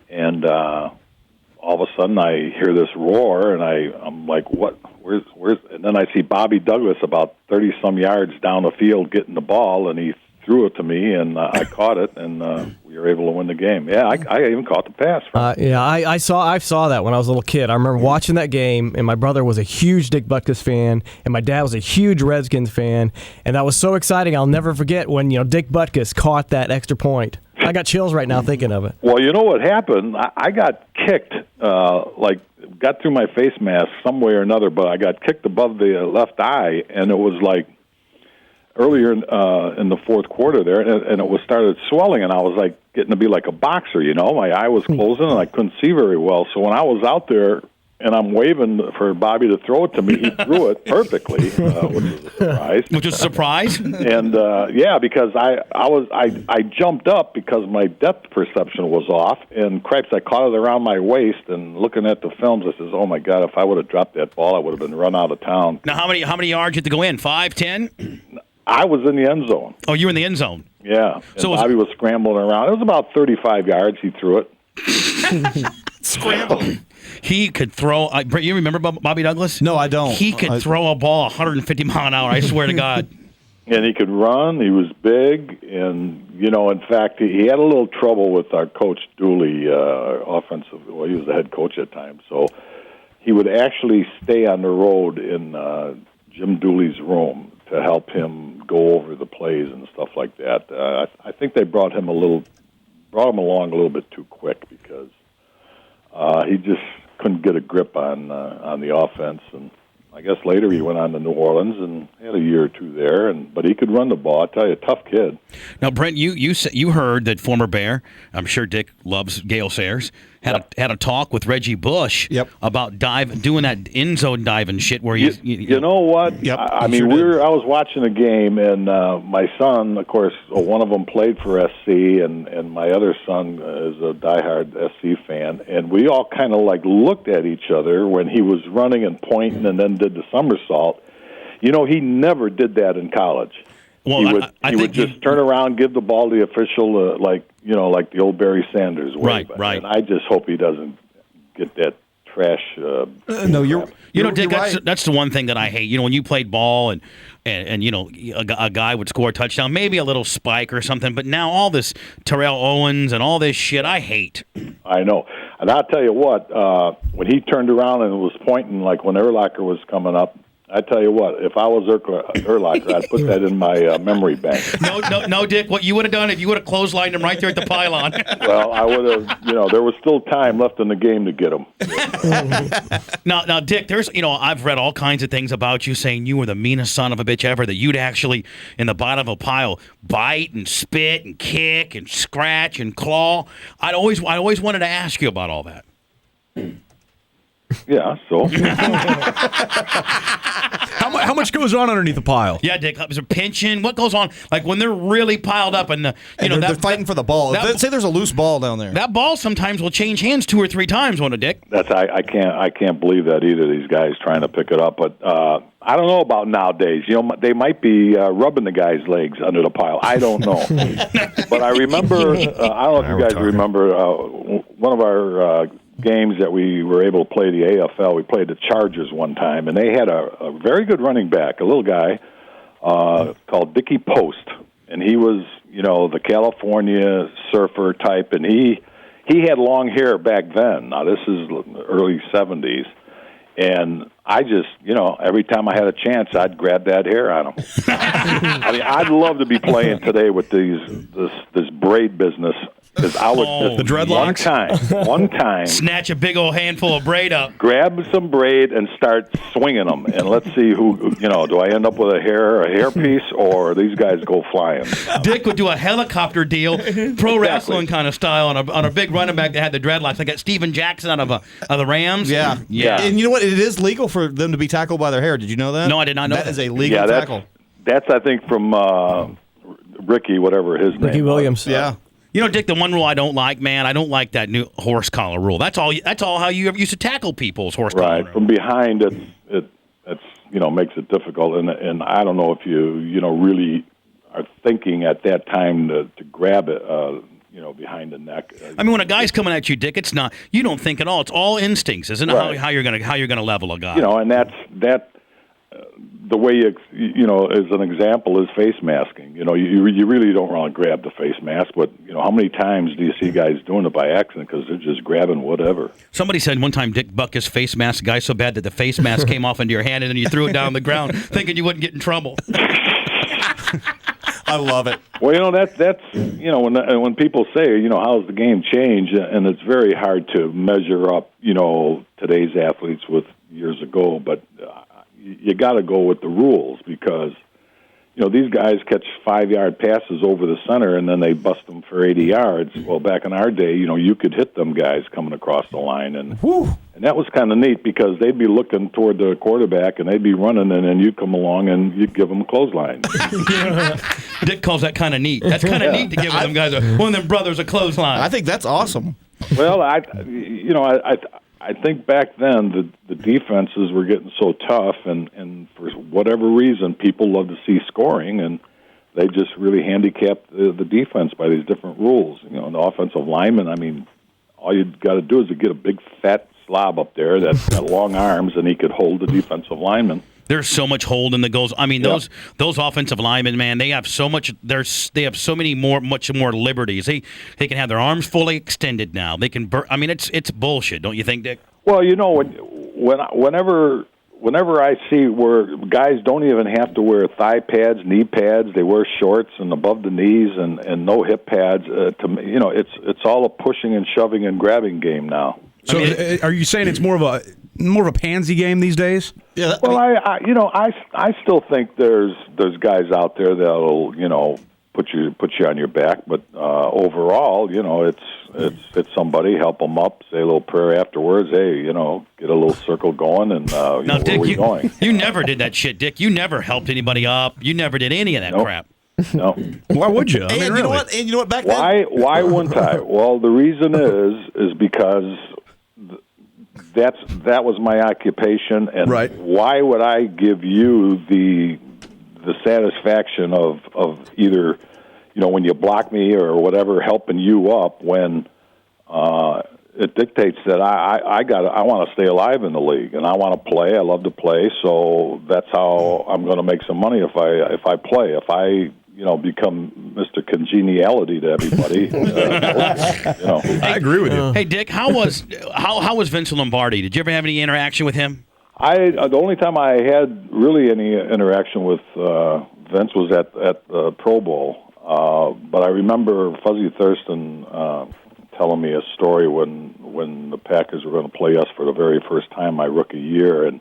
J: and all of a sudden I hear this roar, and I'm like, what? Where's? And then I see Bobby Douglas about 30-some yards down the field getting the ball, and he threw it to me, and I caught it, and we were able to win the game. Yeah, I even caught the pass.
G: I saw that when I was a little kid. I remember watching that game, and my brother was a huge Dick Butkus fan, and my dad was a huge Redskins fan, and that was so exciting. I'll never forget when Dick Butkus caught that extra point. I got chills right now thinking of it.
J: Well, you know what happened? I got kicked, got through my face mask some way or another, but I got kicked above the left eye, and it was like earlier in the fourth quarter there, and it started swelling, and I was like getting to be like a boxer, My eye was closing, and I couldn't see very well. So when I was out there and I'm waving for Bobby to throw it to me, he threw it perfectly, which was a surprise. And because I jumped up because my depth perception was off, and cripes, I caught it around my waist. And looking at the films, I says, "Oh my God! If I would have dropped that ball, I would have been run out of town."
A: Now, how many yards did to go in? 5, 10?
J: I was in the end zone.
A: Oh, you were in the end zone.
J: Yeah. So Bobby was scrambling around. It was about 35 yards. He threw it.
A: Scramble. He could throw. You remember Bobby Douglas?
E: No, I don't.
A: He could throw a ball 150 mile an hour. I swear to God.
J: And he could run. He was big, and in fact, he had a little trouble with our coach Dooley, offensive. Well, he was the head coach at times, so he would actually stay on the road in Jim Dooley's room to help him go over the plays and stuff like that. I think they brought him along a little bit too quick because he just couldn't get a grip on the offense. And I guess later he went on to New Orleans and had a year or two there. But he could run the ball. I tell you, tough kid.
A: Now, Brent, you heard that former Bear, I'm sure Dick loves Gale Sayers, had a talk with Reggie Bush about doing that end zone diving shit where
J: you know what?
E: Yep,
J: I mean, I was watching a game, and my son, of course, one of them played for SC, and my other son is a diehard SC fan, and we all kind of looked at each other when he was running and pointing and then did the somersault. He never did that in college.
A: Well,
J: he would just turn around, give the ball to the official, like the old Barry Sanders way.
A: Right.
J: And I just hope he doesn't get that trash.
E: No,
A: Dick,
E: you're right.
A: That's the one thing that I hate. When you played ball and a guy would score a touchdown, maybe a little spike or something, but now all this Terrell Owens and all this shit, I hate.
J: I know. And I'll tell you what, when he turned around and was pointing, like when Urlacher was coming up, I tell you what, if I was Urlacher, I'd put that in my memory bank.
A: No, Dick. What you would have done if you would have clotheslined him right there at the pylon?
J: Well, I would have. There was still time left in the game to get him.
A: Now, Dick. There's, I've read all kinds of things about you saying you were the meanest son of a bitch ever. That you'd actually, in the bottom of a pile, bite and spit and kick and scratch and claw. I always wanted to ask you about all that.
J: Yeah, so.
F: How much goes on underneath the pile?
A: Yeah, Dick. Is there pinching? What goes on? Like when they're really piled up and
E: they're fighting for the ball. Say there's a loose ball down there.
A: That ball sometimes will change hands 2 or 3 times, won't it, Dick?
J: I can't believe that either. These guys trying to pick it up, but I don't know about nowadays. They might be rubbing the guy's legs under the pile. I don't know. But I remember. I don't know if you guys remember one of our. Games that we were able to play the AFL. We played the Chargers one time, and they had a very good running back, a little guy called Dickie Post, and he was, the California surfer type, and he had long hair back then. Now this is early 70s, and I just, every time I had a chance, I'd grab that hair on him. I mean, I'd love to be playing today with this braid business. Because I would
E: the dreadlocks?
J: one time,
A: Snatch a big old handful of braid up.
J: grab some braid and start swinging them, and let's see who, do I end up with a hair piece, or these guys go flying?
A: Dick would do a helicopter deal, pro wrestling kind of style, on a big running back that had the dreadlocks. I got Steven Jackson out of the Rams.
E: Yeah. And you know what? It is legal for them to be tackled by their hair. Did you know that?
A: No, I did not know that.
E: That is a legal tackle.
J: That's I think from Ricky, whatever his name.
G: Ricky Williams.
E: Yeah.
A: Dick, the one rule I don't like, man, I don't like that new horse collar rule. That's all how you ever used to tackle people's horse collar.
J: Right. From behind, it makes it difficult, and I don't know if you really are thinking at that time to grab it, behind the neck.
A: I mean, when a guy's coming at you, Dick, it's not. You don't think at all. It's all instincts, isn't it?
J: Right.
A: How you're gonna level a guy.
J: And that. The way as an example is face masking. You really don't want to grab the face mask, but how many times do you see guys doing it by accident because they're just grabbing whatever?
A: Somebody said one time Dick Butkus face masked a guy so bad that the face mask came off into your hand and then you threw it down on the ground, thinking you wouldn't get in trouble.
E: I love it.
J: Well, that's when people say, how's the game changed, and it's very hard to measure up, today's athletes with years ago, but you got to go with the rules because, these guys catch 5-yard passes over the center and then they bust them for 80 yards. Well, back in our day, you could hit them guys coming across the line. And that was kind of neat because they'd be looking toward the quarterback and they'd be running and then you'd come along and you'd give them a clothesline.
A: Dick calls that kind of neat. That's kind of neat to give them guys one of them brothers a clothesline.
E: I think that's awesome.
J: Well, I think back then the defenses were getting so tough, and for whatever reason, people love to see scoring, and they just really handicapped the defense by these different rules. The offensive lineman, I mean, all you got to do is to get a big fat slob up there that's got long arms, and he could hold the defensive lineman.
A: There's so much hold in the goals. I mean, those offensive linemen, man, they have so much. They have so many much more liberties. They can have their arms fully extended now. They can. I mean, it's bullshit, don't you think, Dick?
J: Well, whenever I see where guys don't even have to wear thigh pads, knee pads, they wear shorts and above the knees and no hip pads. To me, it's all a pushing and shoving and grabbing game now.
F: So, are you saying it's more of a pansy game these days?
E: Yeah.
J: Well, I still think there's guys out there that'll put you on your back, but overall, it's somebody, help them up, say a little prayer afterwards. Hey, get a little circle going, and
A: now, Dick,
J: where are we going?
A: You never did that shit, Dick. You never helped anybody up. You never did any of that crap.
J: No.
F: Why would you?
E: And you know what? And you know what? Back then,
J: why wouldn't I? Well, the reason is because that was my occupation, and why would I give you the satisfaction of either when you block me or whatever helping you up when it dictates that I want to stay alive in the league and I want to play. I love to play, so that's how I'm going to make some money if I play. If I become Mr. Congeniality to everybody.
F: I agree with you.
A: Hey, Dick, how was Vince Lombardi? Did you ever have any interaction with him?
J: The only time I had really any interaction with Vince was at the Pro Bowl. But I remember Fuzzy Thurston telling me a story when the Packers were going to play us for the very first time my rookie year, and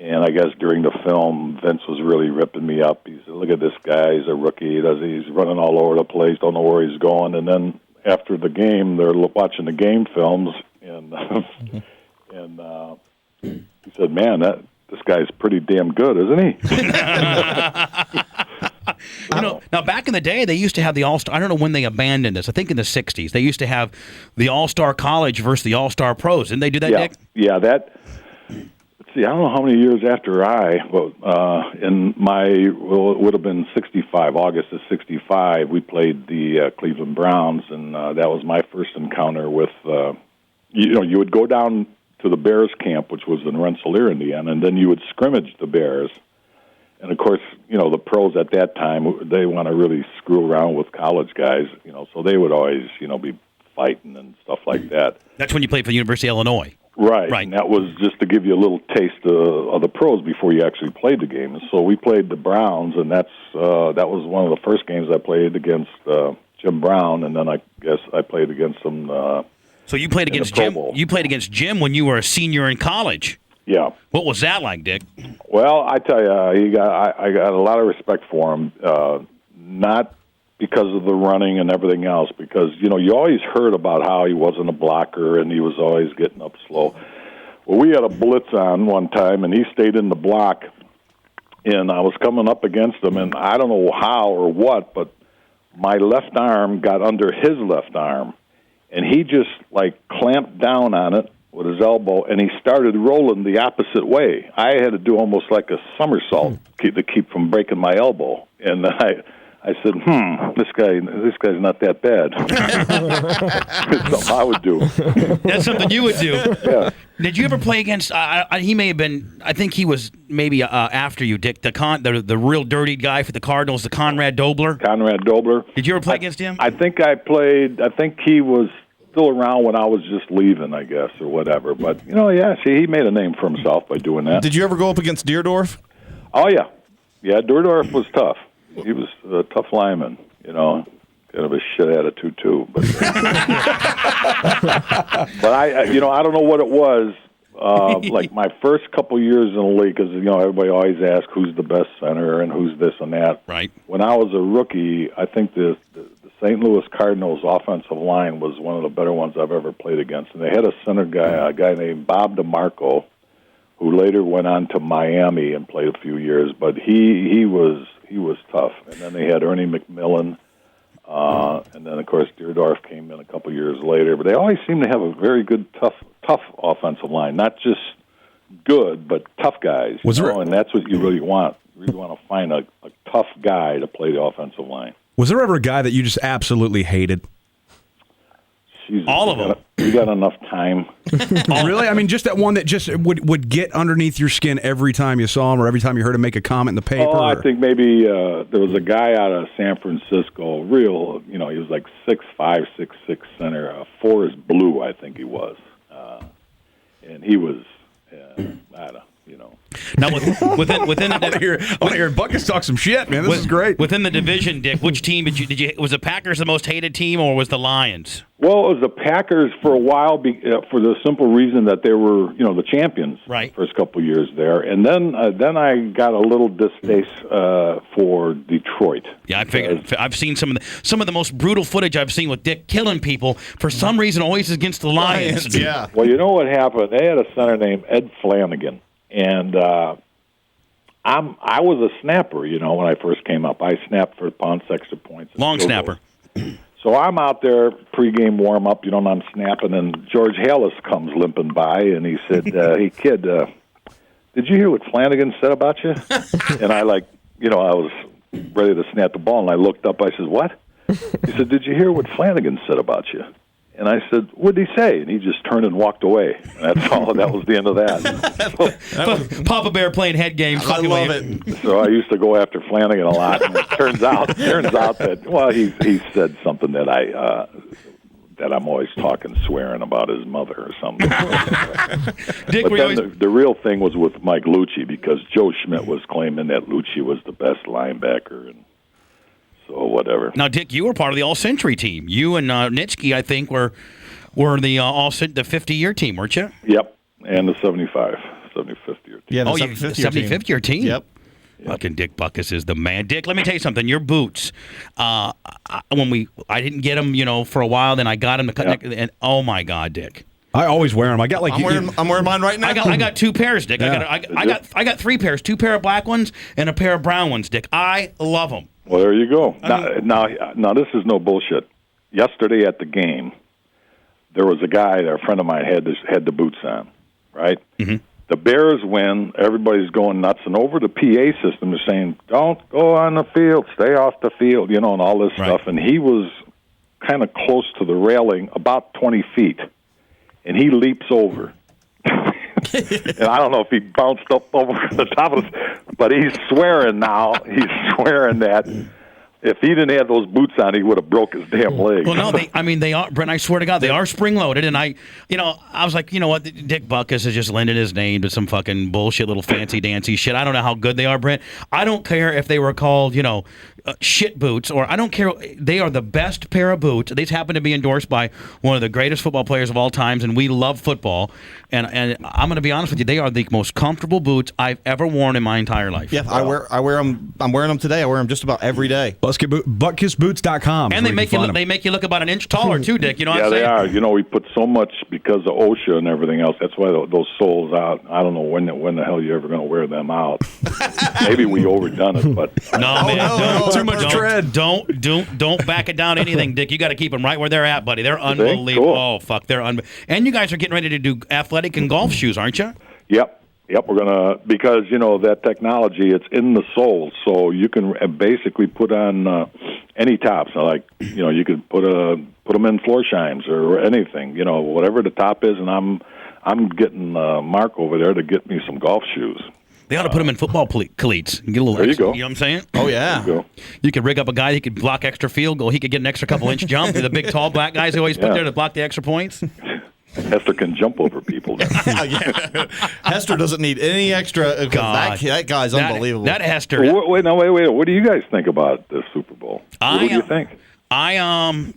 J: I guess during the film, Vince was really ripping me up. He said, "Look at this guy; he's a rookie. He's running all over the place, don't know where he's going." And then after the game, they're watching the game films, and he said, "Man, this guy's pretty damn good, isn't he?"
A: Now back in the day, they used to have the All-Star. I don't know when they abandoned this. I think in the '60s, they used to have the All-Star College versus the All-Star Pros. Didn't they do that, Dick?
J: Yeah, that. Let's see, I don't know how many years after but it would have been '65, August of '65. We played the Cleveland Browns, and that was my first encounter with. You would go down to the Bears camp, which was in Rensselaer, Indiana, and then you would scrimmage the Bears. And, of course, the pros at that time, they want to really screw around with college guys, so they would always, be fighting and stuff like that.
A: That's when you played for the University of Illinois.
J: Right. And that was just to give you a little taste of the pros before you actually played the game. And so we played the Browns, and that was one of the first games I played against Jim Brown, and then I guess I played against him.
A: So you played against Jim. You played against Jim when you were a senior in college.
J: Yeah.
A: What was that like, Dick?
J: Well, I tell you, I got a lot of respect for him. Not because of the running and everything else, because you always heard about how he wasn't a blocker and he was always getting up slow. Well, we had a blitz on one time, and he stayed in the block, and I was coming up against him, and I don't know how or what, but my left arm got under his left arm, and he just clamped down on it with his elbow, and he started rolling the opposite way. I had to do almost like a somersault to keep from breaking my elbow, and I said, this guy's not that bad. It's something I would do.
A: That's something you would do.
J: Yeah.
A: Did you ever play against? He may have been. I think he was maybe after you, Dick. The real dirty guy for the Cardinals, the Conrad Dobler.
J: Conrad Dobler.
A: Did you ever play against him?
J: I think I played. I think he was still around when I was just leaving, I guess, or whatever. But he made a name for himself by doing that.
E: Did you ever go up against Deerdorf?
J: Oh yeah, Deerdorf was tough. He was a tough lineman, kind of a shit attitude too. But but I don't know what it was. Like my first couple years in the league, because everybody always asks who's the best center and who's this and that.
A: Right.
J: When I was a rookie, I think the St. Louis Cardinals offensive line was one of the better ones I've ever played against, and they had a center guy, a guy named Bob DeMarco, who later went on to Miami and played a few years. But he was tough. And then they had Ernie McMillan, and then, of course, Deerdorf came in a couple years later. But they always seem to have a very good, tough offensive line. Not just good, but tough guys. And that's what you really want. You really want to find a tough guy to play the offensive line.
F: Was there ever a guy that you just absolutely hated?
A: All of them.
J: You got enough time.
F: Really? I mean, just that one that just would get underneath your skin every time you saw him or every time you heard him make a comment in the paper?
J: Oh, I think maybe there was a guy out of San Francisco, real, he was like 6'5", 6'6" center, Forrest Blue, I think he was. And he was,
A: Now, within the
F: I want to hear Butkus talk some shit, man. This is great.
A: Within the division, Dick, which team did you? Was the Packers the most hated team, or was the Lions?
J: Well, it was the Packers for a while, for the simple reason that they were, the champions.
A: Right.
J: The first couple of years there, and then I got a little distaste for Detroit.
A: Yeah, I figured. I've seen some of the most brutal footage I've seen with Dick killing people. For some reason, always against the Lions.
E: Yeah.
J: Well, you know what happened? They had a center named Ed Flanagan. And I was a snapper, when I first came up. I snapped for punts, extra points.
A: Long snapper.
J: So I'm out there, pregame warm-up, and I'm snapping, and George Halas comes limping by, and he said, hey, kid, did you hear what Flanagan said about you? And I I was ready to snap the ball, and I looked up. I said, what? He said, did you hear what Flanagan said about you? And I said, what did he say? And he just turned and walked away. And that's all. That was the end of that.
A: Papa Bear playing head games.
E: I love it.
J: So I used to go after Flanagan a lot. And it turns out that he said something that that I'm always swearing about his mother or something.
A: Dick,
J: but then the real thing was with Mike Lucci, because Joe Schmidt was claiming that Lucci was the best linebacker, and so whatever.
A: Now, Dick, you were part of the All-Century team. You and Nitschke, I think, were the 50-year team, weren't you?
J: Yep, and the 75th year team.
E: Yeah, the
A: 75th year team.
E: Yep.
A: Fucking Dick Butkus is the man. Dick, let me tell you something. Your boots, I didn't get them, for a while. Then I got them and oh my God, Dick.
F: I always wear them. I got
E: I'm wearing mine right now.
A: I got 2 pairs, Dick.
F: Yeah.
A: I got 3 pairs. 2 pair of black ones and a pair of brown ones, Dick. I love them.
J: Well, there you go. Now, this is no bullshit. Yesterday at the game, there was a guy, a friend of mine, had the boots on, right? Mm-hmm. The Bears win. Everybody's going nuts. And over the PA system is saying, don't go on the field. Stay off the field, and all this stuff. And he was kind of close to the railing, about 20 feet. And he leaps over. And I don't know if he bounced up over the top of us, but he's swearing now. He's swearing that If he didn't have those boots on, he would have broke his damn leg.
A: Well, no, they are, Brent, I swear to God, they are spring-loaded, and I was like, you know what, Dick Butkus is just lending his name to some fucking bullshit little fancy-dancy shit. I don't know how good they are, Brent. I don't care if they were called, shit boots, or I don't care. They are the best pair of boots. These happen to be endorsed by one of the greatest football players of all times, and we love football. And I'm going to be honest with you, they are the most comfortable boots I've ever worn in my entire life.
E: Yeah, I wear them. I'm wearing them today. I wear them just about every day.
F: Butkusboots.com.
A: And they make you look about an inch taller too, Dick. You know what I'm saying?
J: Yeah, they are. We put so much because of OSHA and everything else. That's why those soles out. I don't know when the hell you're ever going to wear them out. Maybe we overdone it, but
A: no, man,
F: too much tread.
A: Don't back it down anything, Dick. You got to keep them right where they're at, buddy. They're unbelievable.
J: Cool.
A: Oh fuck, they're and you guys are getting ready to do athletic and golf shoes, aren't you?
J: Yep, we're gonna, because that technology, it's in the sole, so you can basically put on any tops. So like you could put them in floor shines or anything, whatever the top is. And I'm getting Mark over there to get me some golf shoes.
A: They ought to put them in football cleats and get a little.
J: There
A: extra,
J: you go.
A: You know what I'm saying?
E: Oh yeah.
A: You could rig up a guy. He could block extra field goal. He could get an extra couple inch jump. The big tall black guys they always put there to block the extra points.
J: Hester can jump over people.
E: Hester doesn't need any extra.
A: God.
E: That guy's unbelievable.
A: That Hester.
J: Wait. What do you guys think about this Super Bowl? What do you think?
A: I'm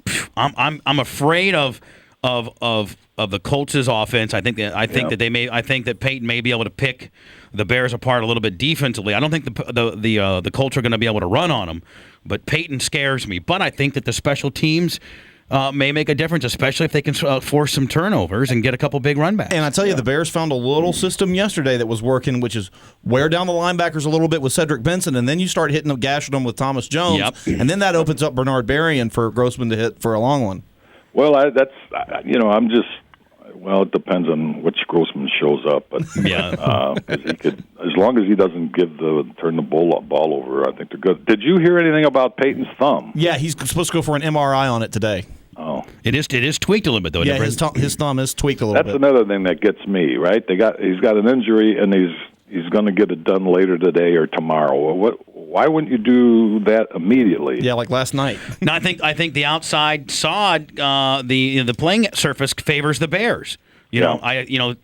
A: afraid of the Colts' offense. I think that Peyton may be able to pick the Bears apart a little bit defensively. I don't think the Colts are going to be able to run on them, but Peyton scares me. But I think that the special teams may make a difference, especially if they can force some turnovers and get a couple big run backs.
E: And I tell you, the Bears found a little system yesterday that was working, which is wear down the linebackers a little bit with Cedric Benson, and then you start hitting them, gashing them with Thomas Jones, and then that opens up Bernard Berrien for Grossman to hit for a long one.
J: Well, I'm just. Well, it depends on which Grossman shows up, but he could, as long as he doesn't turn the ball over, I think they're good. Did you hear anything about Peyton's thumb?
E: Yeah, he's supposed to go for an MRI on it today.
J: Oh,
A: it is tweaked a little bit though.
E: Yeah, his thumb is tweaked a little bit.
J: That's another thing that gets me. Right, he's got an injury, and he's going to get it done later today or tomorrow. Why wouldn't you do that immediately?
E: Yeah, like last night.
A: No, I think the outside sod, the playing surface favors the Bears.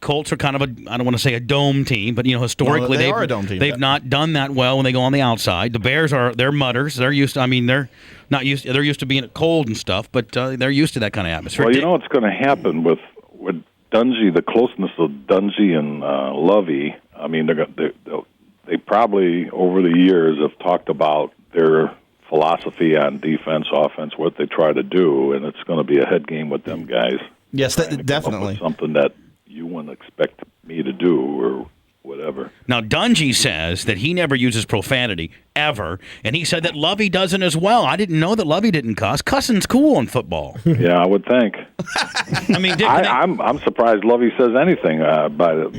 A: Colts are kind of I don't want to say a dome team, but historically
E: they are a dome team.
A: They've not done that well when they go on the outside. The Bears they're mutters. They're used to. They're used to being cold and stuff, but they're used to that kind of atmosphere.
J: Well, what's going to happen with Dungy, the closeness of Dungy and Lovey. They probably, over the years, have talked about their philosophy on defense, offense, what they try to do, and it's going to be a head game with them guys.
E: Yes, definitely.
J: Something that you wouldn't expect me to do or whatever.
A: Now, Dungy says that he never uses profanity, ever, and he said that Lovey doesn't as well. I didn't know that Lovey didn't cuss. Cussing's cool in football.
J: Yeah, I would think.
A: Dick,
J: I'm surprised Lovey says anything by the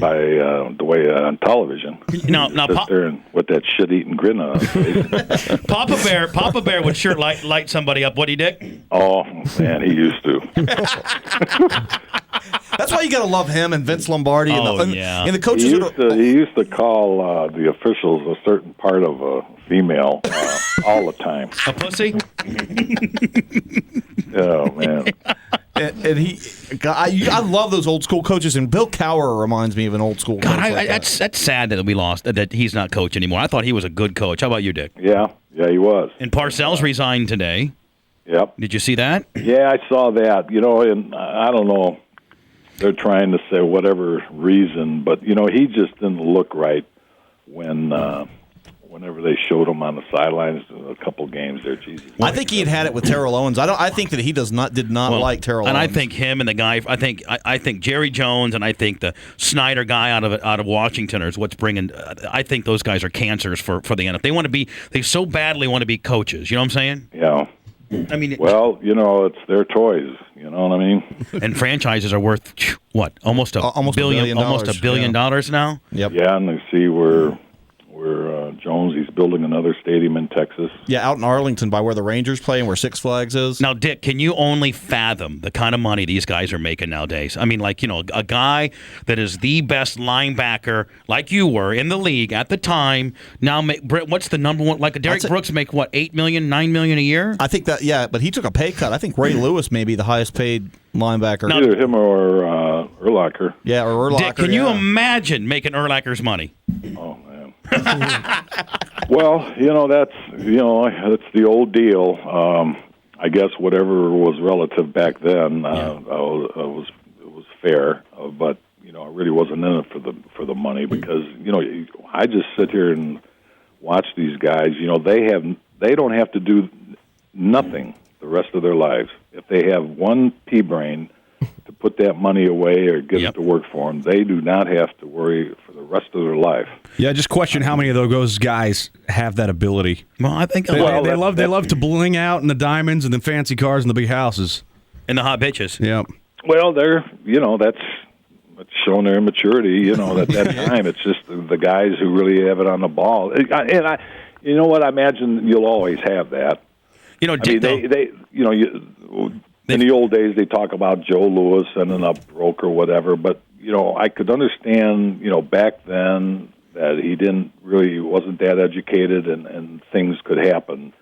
J: way on television.
A: Now,
J: there with that shit-eating grin on his face.
A: Papa Bear would sure light somebody up, would he, Dick?
J: Oh man, he used to.
E: That's why you got to love him and Vince Lombardi and the coaches.
J: He used to call the officials a certain part of a female all the time.
A: A pussy?
J: Oh man.
E: I love those old school coaches, and Bill Cowher reminds me of an old school coach.
A: That's sad that we lost, that he's not coach anymore. I thought he was a good coach. How about you, Dick?
J: Yeah, he was.
A: And Parcells resigned today.
J: Yep.
A: Did you see that?
J: Yeah, I saw that. And I don't know. They're trying to say whatever reason, but he just didn't look right whenever they showed him on the sidelines a couple games there. Jesus,
E: I think he had it with Terrell Owens. I think that he did not like Terrell Owens.
A: And I think him and the guy. I think Jerry Jones and I think the Snyder guy out of Washington is what's bringing. I think those guys are cancers for the NFL. They so badly want to be coaches. You know what I'm saying?
J: Yeah.
A: Well,
J: it's their toys. You know what I mean?
A: And franchises are worth what? Almost $1 billion now.
E: Yep.
J: Yeah, and they see where Jones. He's building another stadium in Texas.
E: Yeah, out in Arlington by where the Rangers play and where Six Flags is.
A: Now, Dick, can you only fathom the kind of money these guys are making nowadays? I mean, like, a guy that is the best linebacker, like you were, in the league at the time, now, what's the number one? Like, Derek Brooks make, what, $8 million, $9 million a year?
E: I think that, yeah, but he took a pay cut. I think Ray Lewis may be the highest paid linebacker.
J: Either him or Urlacher.
E: Yeah, or Urlacher.
A: Dick, can you imagine making Urlacher's money?
J: Oh, man. Well, that's the old deal. I guess whatever was relative back then, it was fair, but I really wasn't in it for the money because I just sit here and watch these guys. They don't have to do nothing the rest of their lives. If they have one pea brain to put that money away or get it to work for them, they do not have to worry for the rest of their life.
F: Yeah, just question how many of those guys have that ability.
A: Well, I think
F: they love to bling out in the diamonds and the fancy cars and the big houses
A: and the hot bitches.
F: Yeah.
J: Well, that's showing their immaturity. At that time, it's just the guys who really have it on the ball. And you know what? I imagine you'll always have that. In the old days, they talk about Joe Louis ending up broke or whatever, but I could understand back then that he wasn't that educated and things could happen.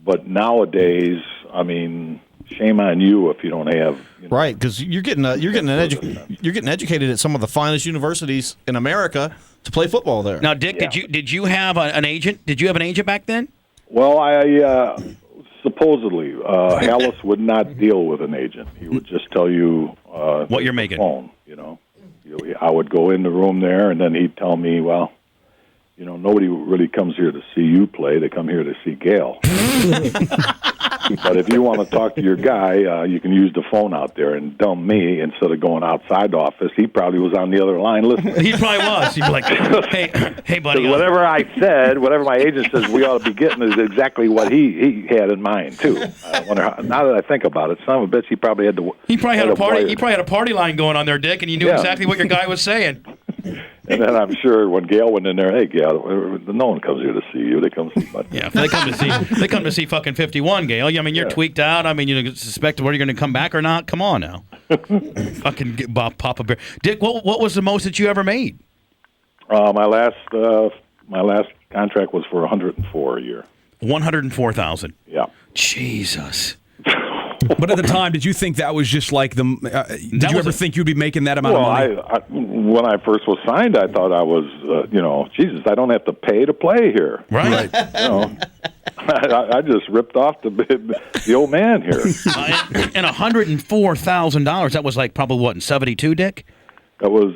J: But nowadays, I mean, shame on you if you don't have
E: right, because you're getting educated at some of the finest universities in America to play football there.
A: Now, Dick, did you have an agent? Did you have an agent back then?
J: Well, I supposedly Hallis would not deal with an agent. He would just tell you
A: what you're making.
J: Phone, I would go in the room there, and then he'd tell me, well, nobody really comes here to see you play. They come here to see Gail. But if you want to talk to your guy, you can use the phone out there and dumb me instead of going outside the office. He probably was on the other line listening.
A: He probably was. He'd be like, hey, buddy.
J: Whatever I said, whatever my agent says we ought to be getting is exactly what he had in mind, too. I wonder now that I think about it, son of a bitch, he probably had to...
A: He probably had a party. He probably had a party line going on there, Dick, and you knew exactly what your guy was saying.
J: And then I'm sure when Gail went in there, hey, Gail, no one comes here to see you. They come to see my...
A: Yeah, they come to see fucking 51, Gail. I mean, you're tweaked out. I mean, you suspect whether you're going to come back or not. Come on now. Fucking Papa Bear. Dick, what was the most that you ever made?
J: My last contract was for $104 a year.
A: $104,000.
J: Yeah.
A: Jesus.
F: But at the time, did you think that was just like the? Did you ever think you'd be making that amount of money?
J: When I first was signed, I thought I was, Jesus, I don't have to pay to play here.
A: Right.
J: I just ripped off the old man here.
A: And $104,000. That was like probably what in '72, Dick?
J: It was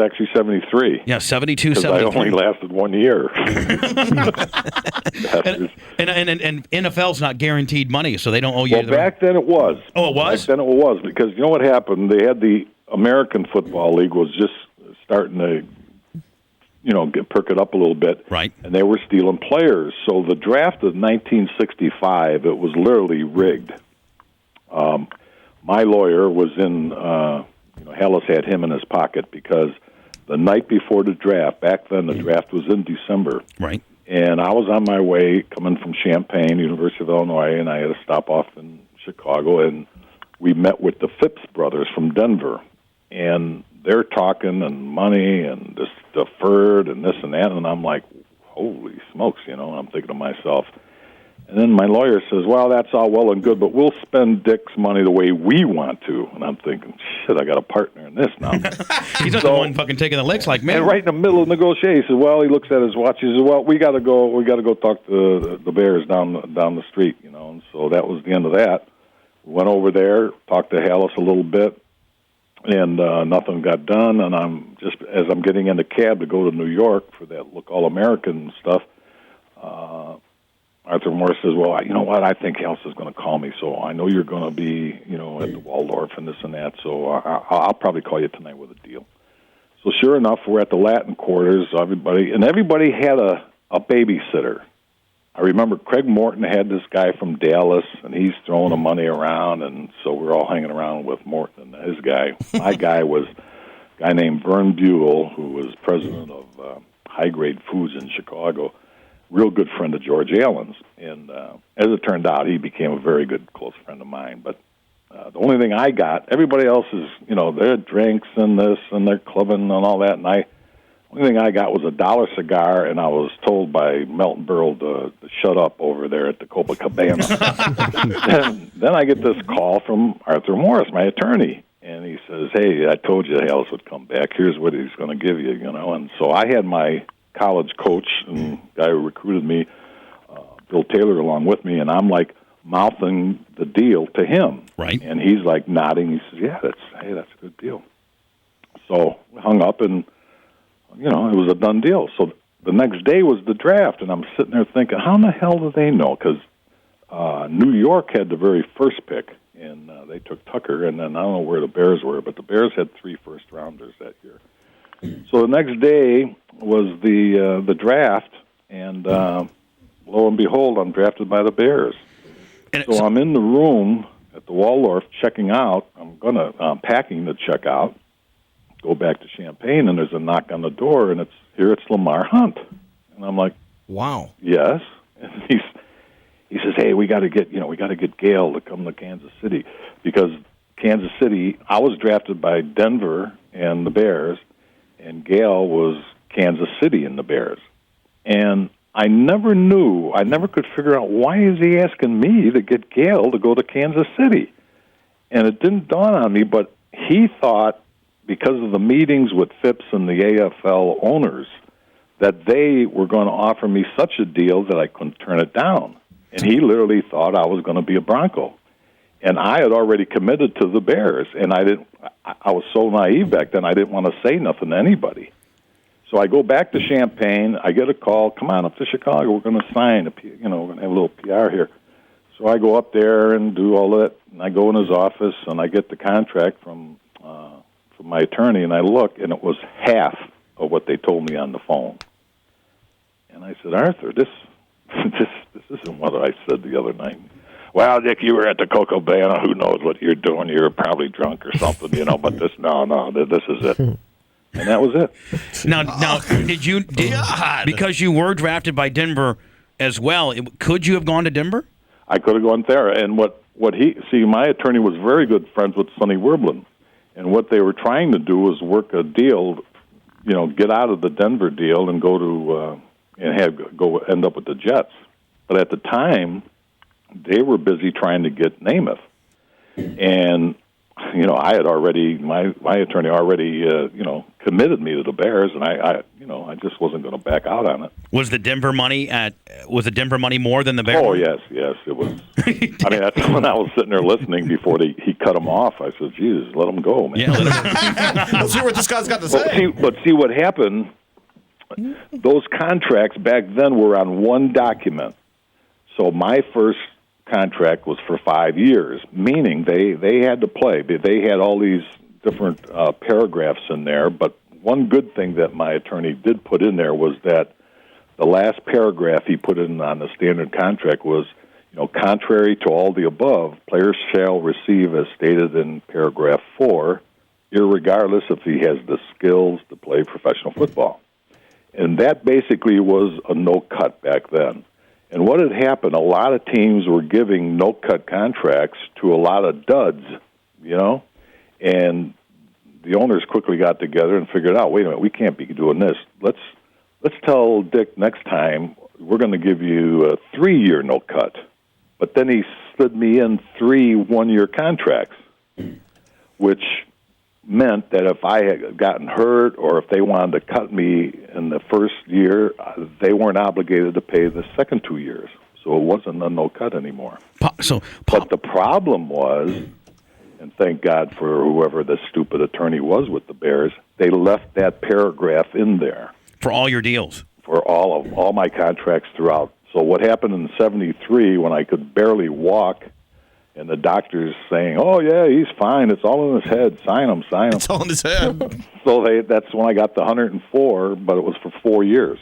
J: actually 73.
A: Yeah, 72, 73.
J: I only lasted 1 year.
A: and NFL's not guaranteed money, so they don't owe you.
J: Well, back then it was.
A: Oh, it was?
J: Back then it was, because you know what happened? They had the American Football League was just starting to, perk it up a little bit.
A: Right.
J: And they were stealing players. So the draft of 1965, it was literally rigged. My lawyer was in... Hallis had him in his pocket because the night before the draft, back then the draft was in December.
A: Right.
J: And I was on my way coming from Champaign, University of Illinois, and I had to stop off in Chicago, and we met with the Phipps brothers from Denver. And they're talking and money and this deferred and this and that, and I'm like, holy smokes, and I'm thinking to myself. And then my lawyer says, well, that's all well and good, but we'll spend Dick's money the way we want to. And I'm thinking, shit, I got a partner in this now.
A: He's not the one fucking taking the licks like me.
J: And right in the middle of negotiation, he says, well, he looks at his watch. He says, well, we got to go talk to the Bears down the street, And so that was the end of that. We went over there, talked to Hallis a little bit, and nothing got done. And as I'm getting in the cab to go to New York for that Look All-American stuff, Arthur Morris says, well, you know what, I think Hallis is going to call me, so I know you're going to be, at the Waldorf and this and that, so I'll probably call you tonight with a deal. So sure enough, we're at the Latin quarters, everybody had a babysitter. I remember Craig Morton had this guy from Dallas, and he's throwing the money around, and so we're all hanging around with Morton and his guy. My guy was a guy named Vern Buell, who was president of high-grade foods in Chicago. Real good friend of George Allen's. And as it turned out, he became a very good close friend of mine. But the only thing I got, everybody else is, their drinks and this and their clubbing and all that. And the only thing I got was a $1 cigar, and I was told by Melton Burrow to shut up over there at the Copacabana. then I get this call from Arthur Morris, my attorney. And he says, hey, I told you Ellis would come back. Here's what he's going to give you, And so I had my college coach and guy who recruited me, Bill Taylor, along with me, and I'm like mouthing the deal to him.
A: Right.
J: And he's like nodding. He says, yeah, that's a good deal. So we hung up, and, it was a done deal. So the next day was the draft, and I'm sitting there thinking, how in the hell do they know? Because New York had the very first pick. And they took Tucker, and then I don't know where the Bears were, but the Bears had 3 first-rounders that year. So the next day was the draft, and lo and behold, I'm drafted by the Bears. So I'm in the room at the Waldorf checking out. I'm packing to check out, go back to Champaign, and there's a knock on the door, and it's Lamar Hunt. And I'm like,
E: wow.
J: Yes. And he says, hey, we got to get Gale to come to Kansas City, because Kansas City, I was drafted by Denver and the Bears, and Gale was Kansas City and the Bears. And I never could figure out, why is he asking me to get Gale to go to Kansas City? And it didn't dawn on me, but he thought, because of the meetings with Phipps and the AFL owners, that they were going to offer me such a deal that I couldn't turn it down. And he literally thought I was going to be a Bronco. And I had already committed to the Bears, and I was so naive back then, I didn't want to say nothing to anybody. So I go back to Champaign, I get a call, come on up to Chicago, we're going to sign, we're going to have a little PR here. So I go up there and do all that, and I go in his office, and I get the contract from my attorney, and I look, and it was half of what they told me on the phone. And I said, Arthur, this isn't what I said the other night. Well, Dick, you were at the Copacabana. Who knows what you're doing? You're probably drunk or something, but this is it. And that was it.
A: Now, because you were drafted by Denver as well, could you have gone to Denver?
J: I could have gone there. And my attorney was very good friends with Sonny Werblin. And what they were trying to do was work a deal, get out of the Denver deal and go to end up with the Jets. But at the time, they were busy trying to get Namath. And, I had already, my attorney already, committed me to the Bears, and I just wasn't going to back out on it.
A: Was the Denver money more than the Bears?
J: Oh, yes, it was. I mean, that's when I was sitting there listening before he cut him off. I said, Jesus, let him go, man.
A: Yeah,
E: Let's hear what this guy's got to say.
J: But see what happened, those contracts back then were on one document. So my first contract was for 5 years, meaning they had to play. They had all these different paragraphs in there, but one good thing that my attorney did put in there was that the last paragraph he put in on the standard contract was, contrary to all the above, players shall receive as stated in paragraph 4, irregardless if he has the skills to play professional football. And that basically was a no-cut back then. And what had happened, a lot of teams were giving no-cut contracts to a lot of duds, and the owners quickly got together and figured out, wait a minute, we can't be doing this. Let's tell Dick next time we're going to give you a 3-year no-cut. But then he slid me in 3 one-year contracts, which meant that if I had gotten hurt or if they wanted to cut me in the first year, they weren't obligated to pay the second 2 years. So it wasn't a no-cut anymore. But the problem was, and thank God for whoever the stupid attorney was with the Bears, they left that paragraph in there.
A: For all your deals?
J: For all my contracts throughout. So what happened in '73 when I could barely walk, and the doctor's saying, oh, yeah, he's fine. It's all in his head. Sign him.
E: It's all in his head.
J: So that's when I got the 104, but it was for 4 years.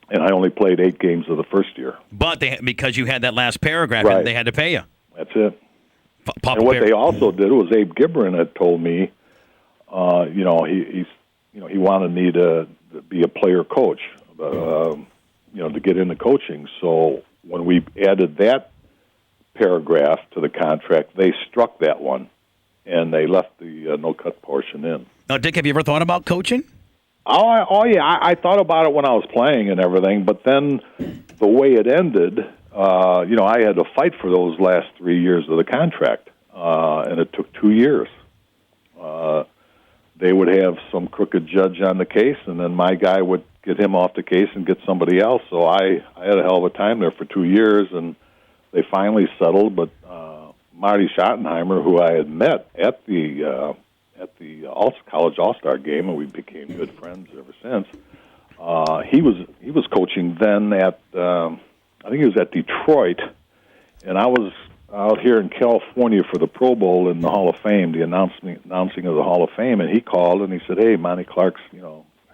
J: And I only played 8 games of the first year.
A: But because you had that last paragraph,
J: right,
A: they had to pay you.
J: That's it. And what they also did was Abe Gibran had told me, he wanted me to to be a player coach, to get into coaching. So when we added that paragraph to the contract, they struck that one, and they left the no-cut portion in.
A: Now, Dick, have you ever thought about coaching?
J: Yeah, I thought about it when I was playing and everything, but then the way it ended, I had to fight for those last 3 years of the contract, and it took 2 years. They would have some crooked judge on the case, and then my guy would get him off the case and get somebody else. So I had a hell of a time there for 2 years, and they finally settled. But Marty Schottenheimer, who I had met at the college all-star game, and we became good friends ever since. He was coaching then at I think he was at Detroit, and I was out here in California for the Pro Bowl in the Hall of Fame, the announcing of the Hall of Fame, and he called and he said, "Hey, Monty Clark's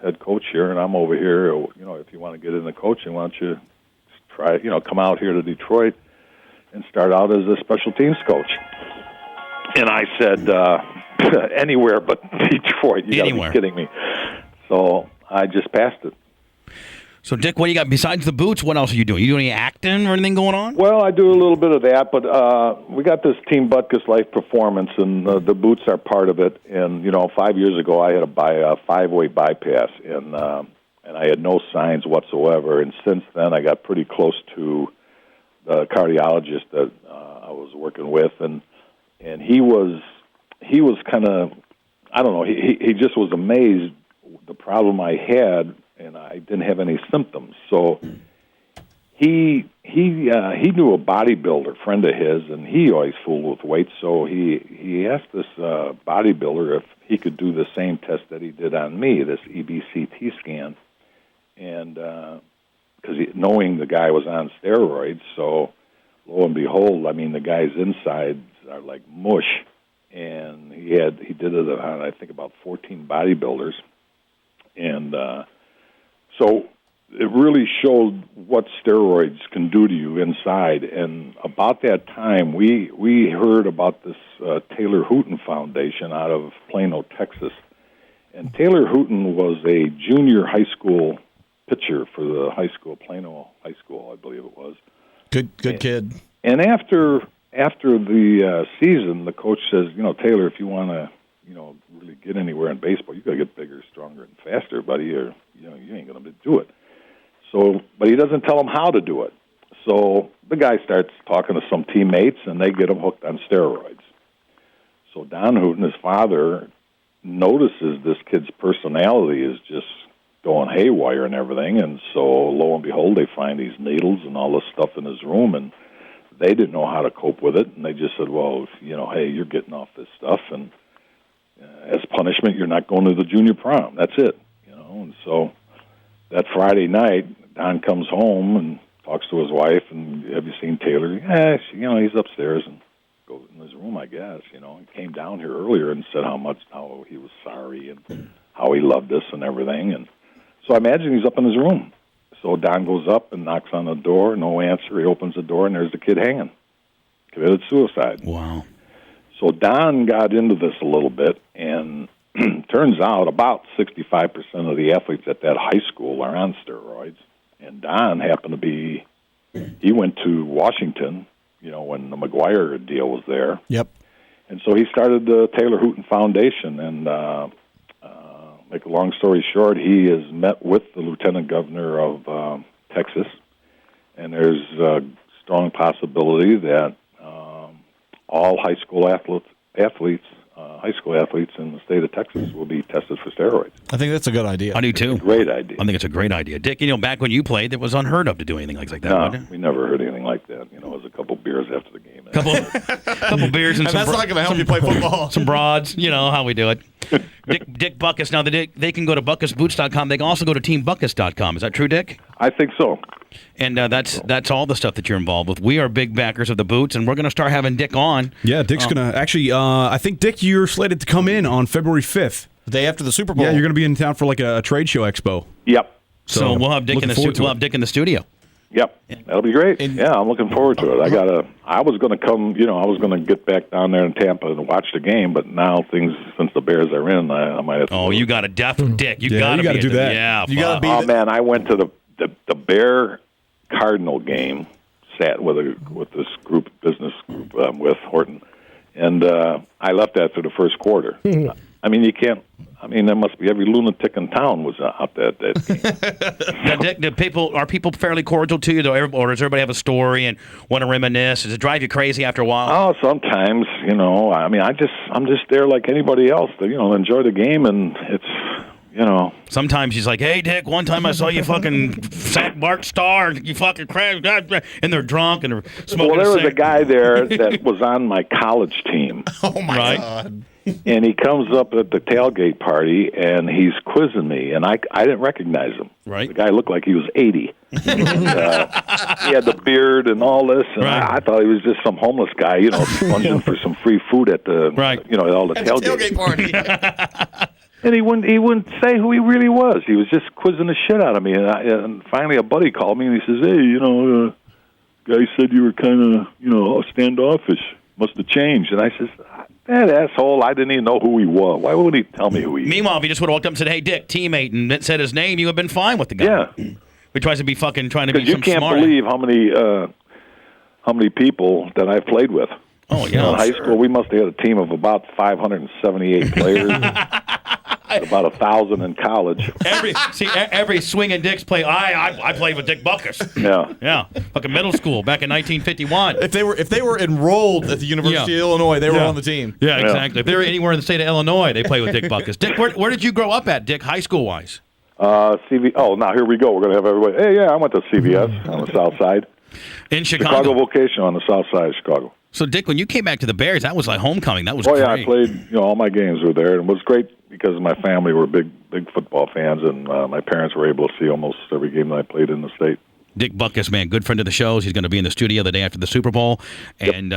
J: head coach here, and I'm over here. If you want to get into coaching, why don't you try come out here to Detroit and start out as a special teams coach?" And I said, "Anywhere but Detroit. You got to be kidding me." So I just passed it.
A: So, Dick, what do you got besides the boots? What else are you doing? You doing any acting or anything going on?
J: Well, I do a little bit of that, but we got this Team Butkus Life Performance, and the boots are part of it. And 5 years ago, I had a 5-way bypass, and I had no signs whatsoever. And since then, I got pretty close to the cardiologist that I was working with, and he was kind of, I don't know, he just was amazed the problem I had. And I didn't have any symptoms. So he knew a bodybuilder friend of his, and he always fooled with weights. So he asked this bodybuilder if he could do the same test that he did on me, this EBCT scan, and because knowing the guy was on steroids. So lo and behold, I mean, the guy's insides are like mush, and he did it on I think about 14 bodybuilders, and so it really showed what steroids can do to you inside. And about that time, we heard about this Taylor Hooten Foundation out of Plano, Texas. And Taylor Hooten was a junior high school pitcher for the Plano High School, I believe it was.
E: Good kid.
J: And after the season, the coach says, Taylor, if you want to, really get anywhere in baseball, you got to get bigger, stronger, and faster, buddy, or you ain't going to do it. So, but he doesn't tell him how to do it. So the guy starts talking to some teammates, and they get him hooked on steroids. So Don Hooten, his father, notices this kid's personality is just going haywire and everything, and so lo and behold, they find these needles and all this stuff in his room, and they didn't know how to cope with it, and they just said, well, hey, you're getting off this stuff, and as punishment, you're not going to the junior prom. That's it, And so that Friday night, Don comes home and talks to his wife, and have you seen Taylor? Yeah, he's upstairs, and goes in his room, I guess. He came down here earlier and said how he was sorry and how he loved us and everything. And so I imagine he's up in his room. So Don goes up and knocks on the door. No answer. He opens the door, and there's the kid hanging, committed suicide.
A: Wow.
J: So Don got into this a little bit, and turns out about 65% of the athletes at that high school are on steroids. And Don happened to be, he went to Washington, when the McGuire deal was there.
E: Yep.
J: And so he started the Taylor Hooten Foundation, and make a long story short, he has met with the lieutenant governor of Texas, and there's a strong possibility that all high school athletes, high school athletes in the state of Texas will be tested for steroids.
E: I think that's a good idea.
A: I do too.
J: Great idea.
A: I think it's a great idea, Dick. Back when you played, it was unheard of to do anything like that.
J: No,
A: wasn't it?
J: We never heard anything like that. It was a couple beers after the game.
A: Couple beers and some.
E: That's not going to help you play football.
A: Some broads. How we do it. Dick Butkus. Now they can go to ButkusBoots.com. They can also go to TeamButkus.com. Is that true, Dick?
J: I think so.
A: And that's all the stuff that you're involved with. We are big backers of the Boots, and we're going to start having Dick on.
F: Yeah, Dick's going to actually. I think Dick, you're slated to come in on February 5th,
E: the day after the Super Bowl.
F: Yeah, you're going to be in town for like a trade show expo.
J: Yep.
A: So we'll have Dick in the studio.
J: Yep, that'll be great. Yeah, I'm looking forward to it. I was going to come, I was going to get back down there in Tampa and watch the game, but now since the Bears are in, I might have to.
A: Oh, you got to Dick. You got to
F: do that.
A: Yeah,
E: you got to be.
J: Oh man, I went to the Bear Cardinal game. Sat with this business group with Horton, and I left after the first quarter. I mean, you can't. I mean, there must be every lunatic in town was out there.
A: Now, Dick, are people fairly cordial to you, or does everybody have a story and want to reminisce? Does it drive you crazy after a while?
J: Oh, sometimes, I mean, I'm just there like anybody else to, enjoy the game, and it's,
A: Sometimes he's like, hey, Dick, one time I saw you fucking sack Bart Starr, and you fucking crashed, and they're drunk and they're smoking.
J: Well, there was a guy there that was on my college team.
E: Oh, my God.
J: And he comes up at the tailgate party, and he's quizzing me, and I didn't recognize him.
A: Right.
J: The guy looked like he was 80. And, he had the beard and all this, and I thought he was just some homeless guy, sponging for some free food at the, at all the tailgate
E: party.
J: And he wouldn't say who he really was. He was just quizzing the shit out of me. And finally, a buddy called me, and he says, "Hey, guy said you were kind of, standoffish. Must have changed." And I says, "That asshole, I didn't even know who he was. Why would he tell me who he is?"
A: Meanwhile, if he just would have walked up and said, "Hey, Dick, teammate," and said his name, you would have been fine with the guy.
J: Yeah.
A: He tries to be fucking trying to be some
J: smart. You can't
A: smart.
J: believe how many people that I've played with.
A: Oh, yeah.
J: In high school, we must have had a team of about 578 players. About 1,000 in college.
A: Every swinging Dick's play. I played with Dick Butkus. Yeah. Fucking middle school back in 1951.
E: If they were enrolled at the University of Illinois, they were on the team.
A: Yeah, exactly. If they were anywhere in the state of Illinois, they played with Dick Butkus. Dick, where did you grow up at, Dick, high school wise?
J: CV. Oh, now here we go. We're gonna have everybody. Hey, yeah, I went to CVS on the south side.
A: In Chicago
J: Vocational on the south side of Chicago.
A: So, Dick, when you came back to the Bears, that was like homecoming. That was great.
J: Yeah, I played. All my games were there, and it was great because my family were big football fans, and my parents were able to see almost every game that I played in the state.
A: Dick Butkus, man, good friend of the shows. He's going to be in the studio the day after the Super Bowl, and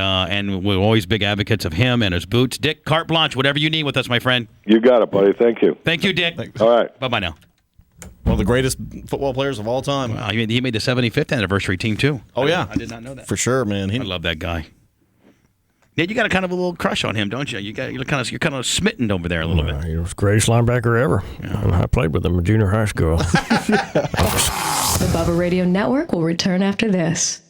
A: we're always big advocates of him and his boots. Dick, carte blanche, whatever you need with us, my friend.
J: You got it, buddy. Thank you.
A: Thank you, Dick.
J: All right.
A: Bye-bye now.
E: One of the greatest football players of all time.
A: Wow, he made the 75th anniversary team, too.
E: Oh, yeah.
A: I did not know that.
E: For sure, man.
A: I love that guy. Yeah, you got a kind of a little crush on him, don't you? You're kind of smitten over there a little bit.
G: He was the greatest linebacker ever. Yeah. I played with him in junior high school.
K: The Bubba Radio Network will return after this.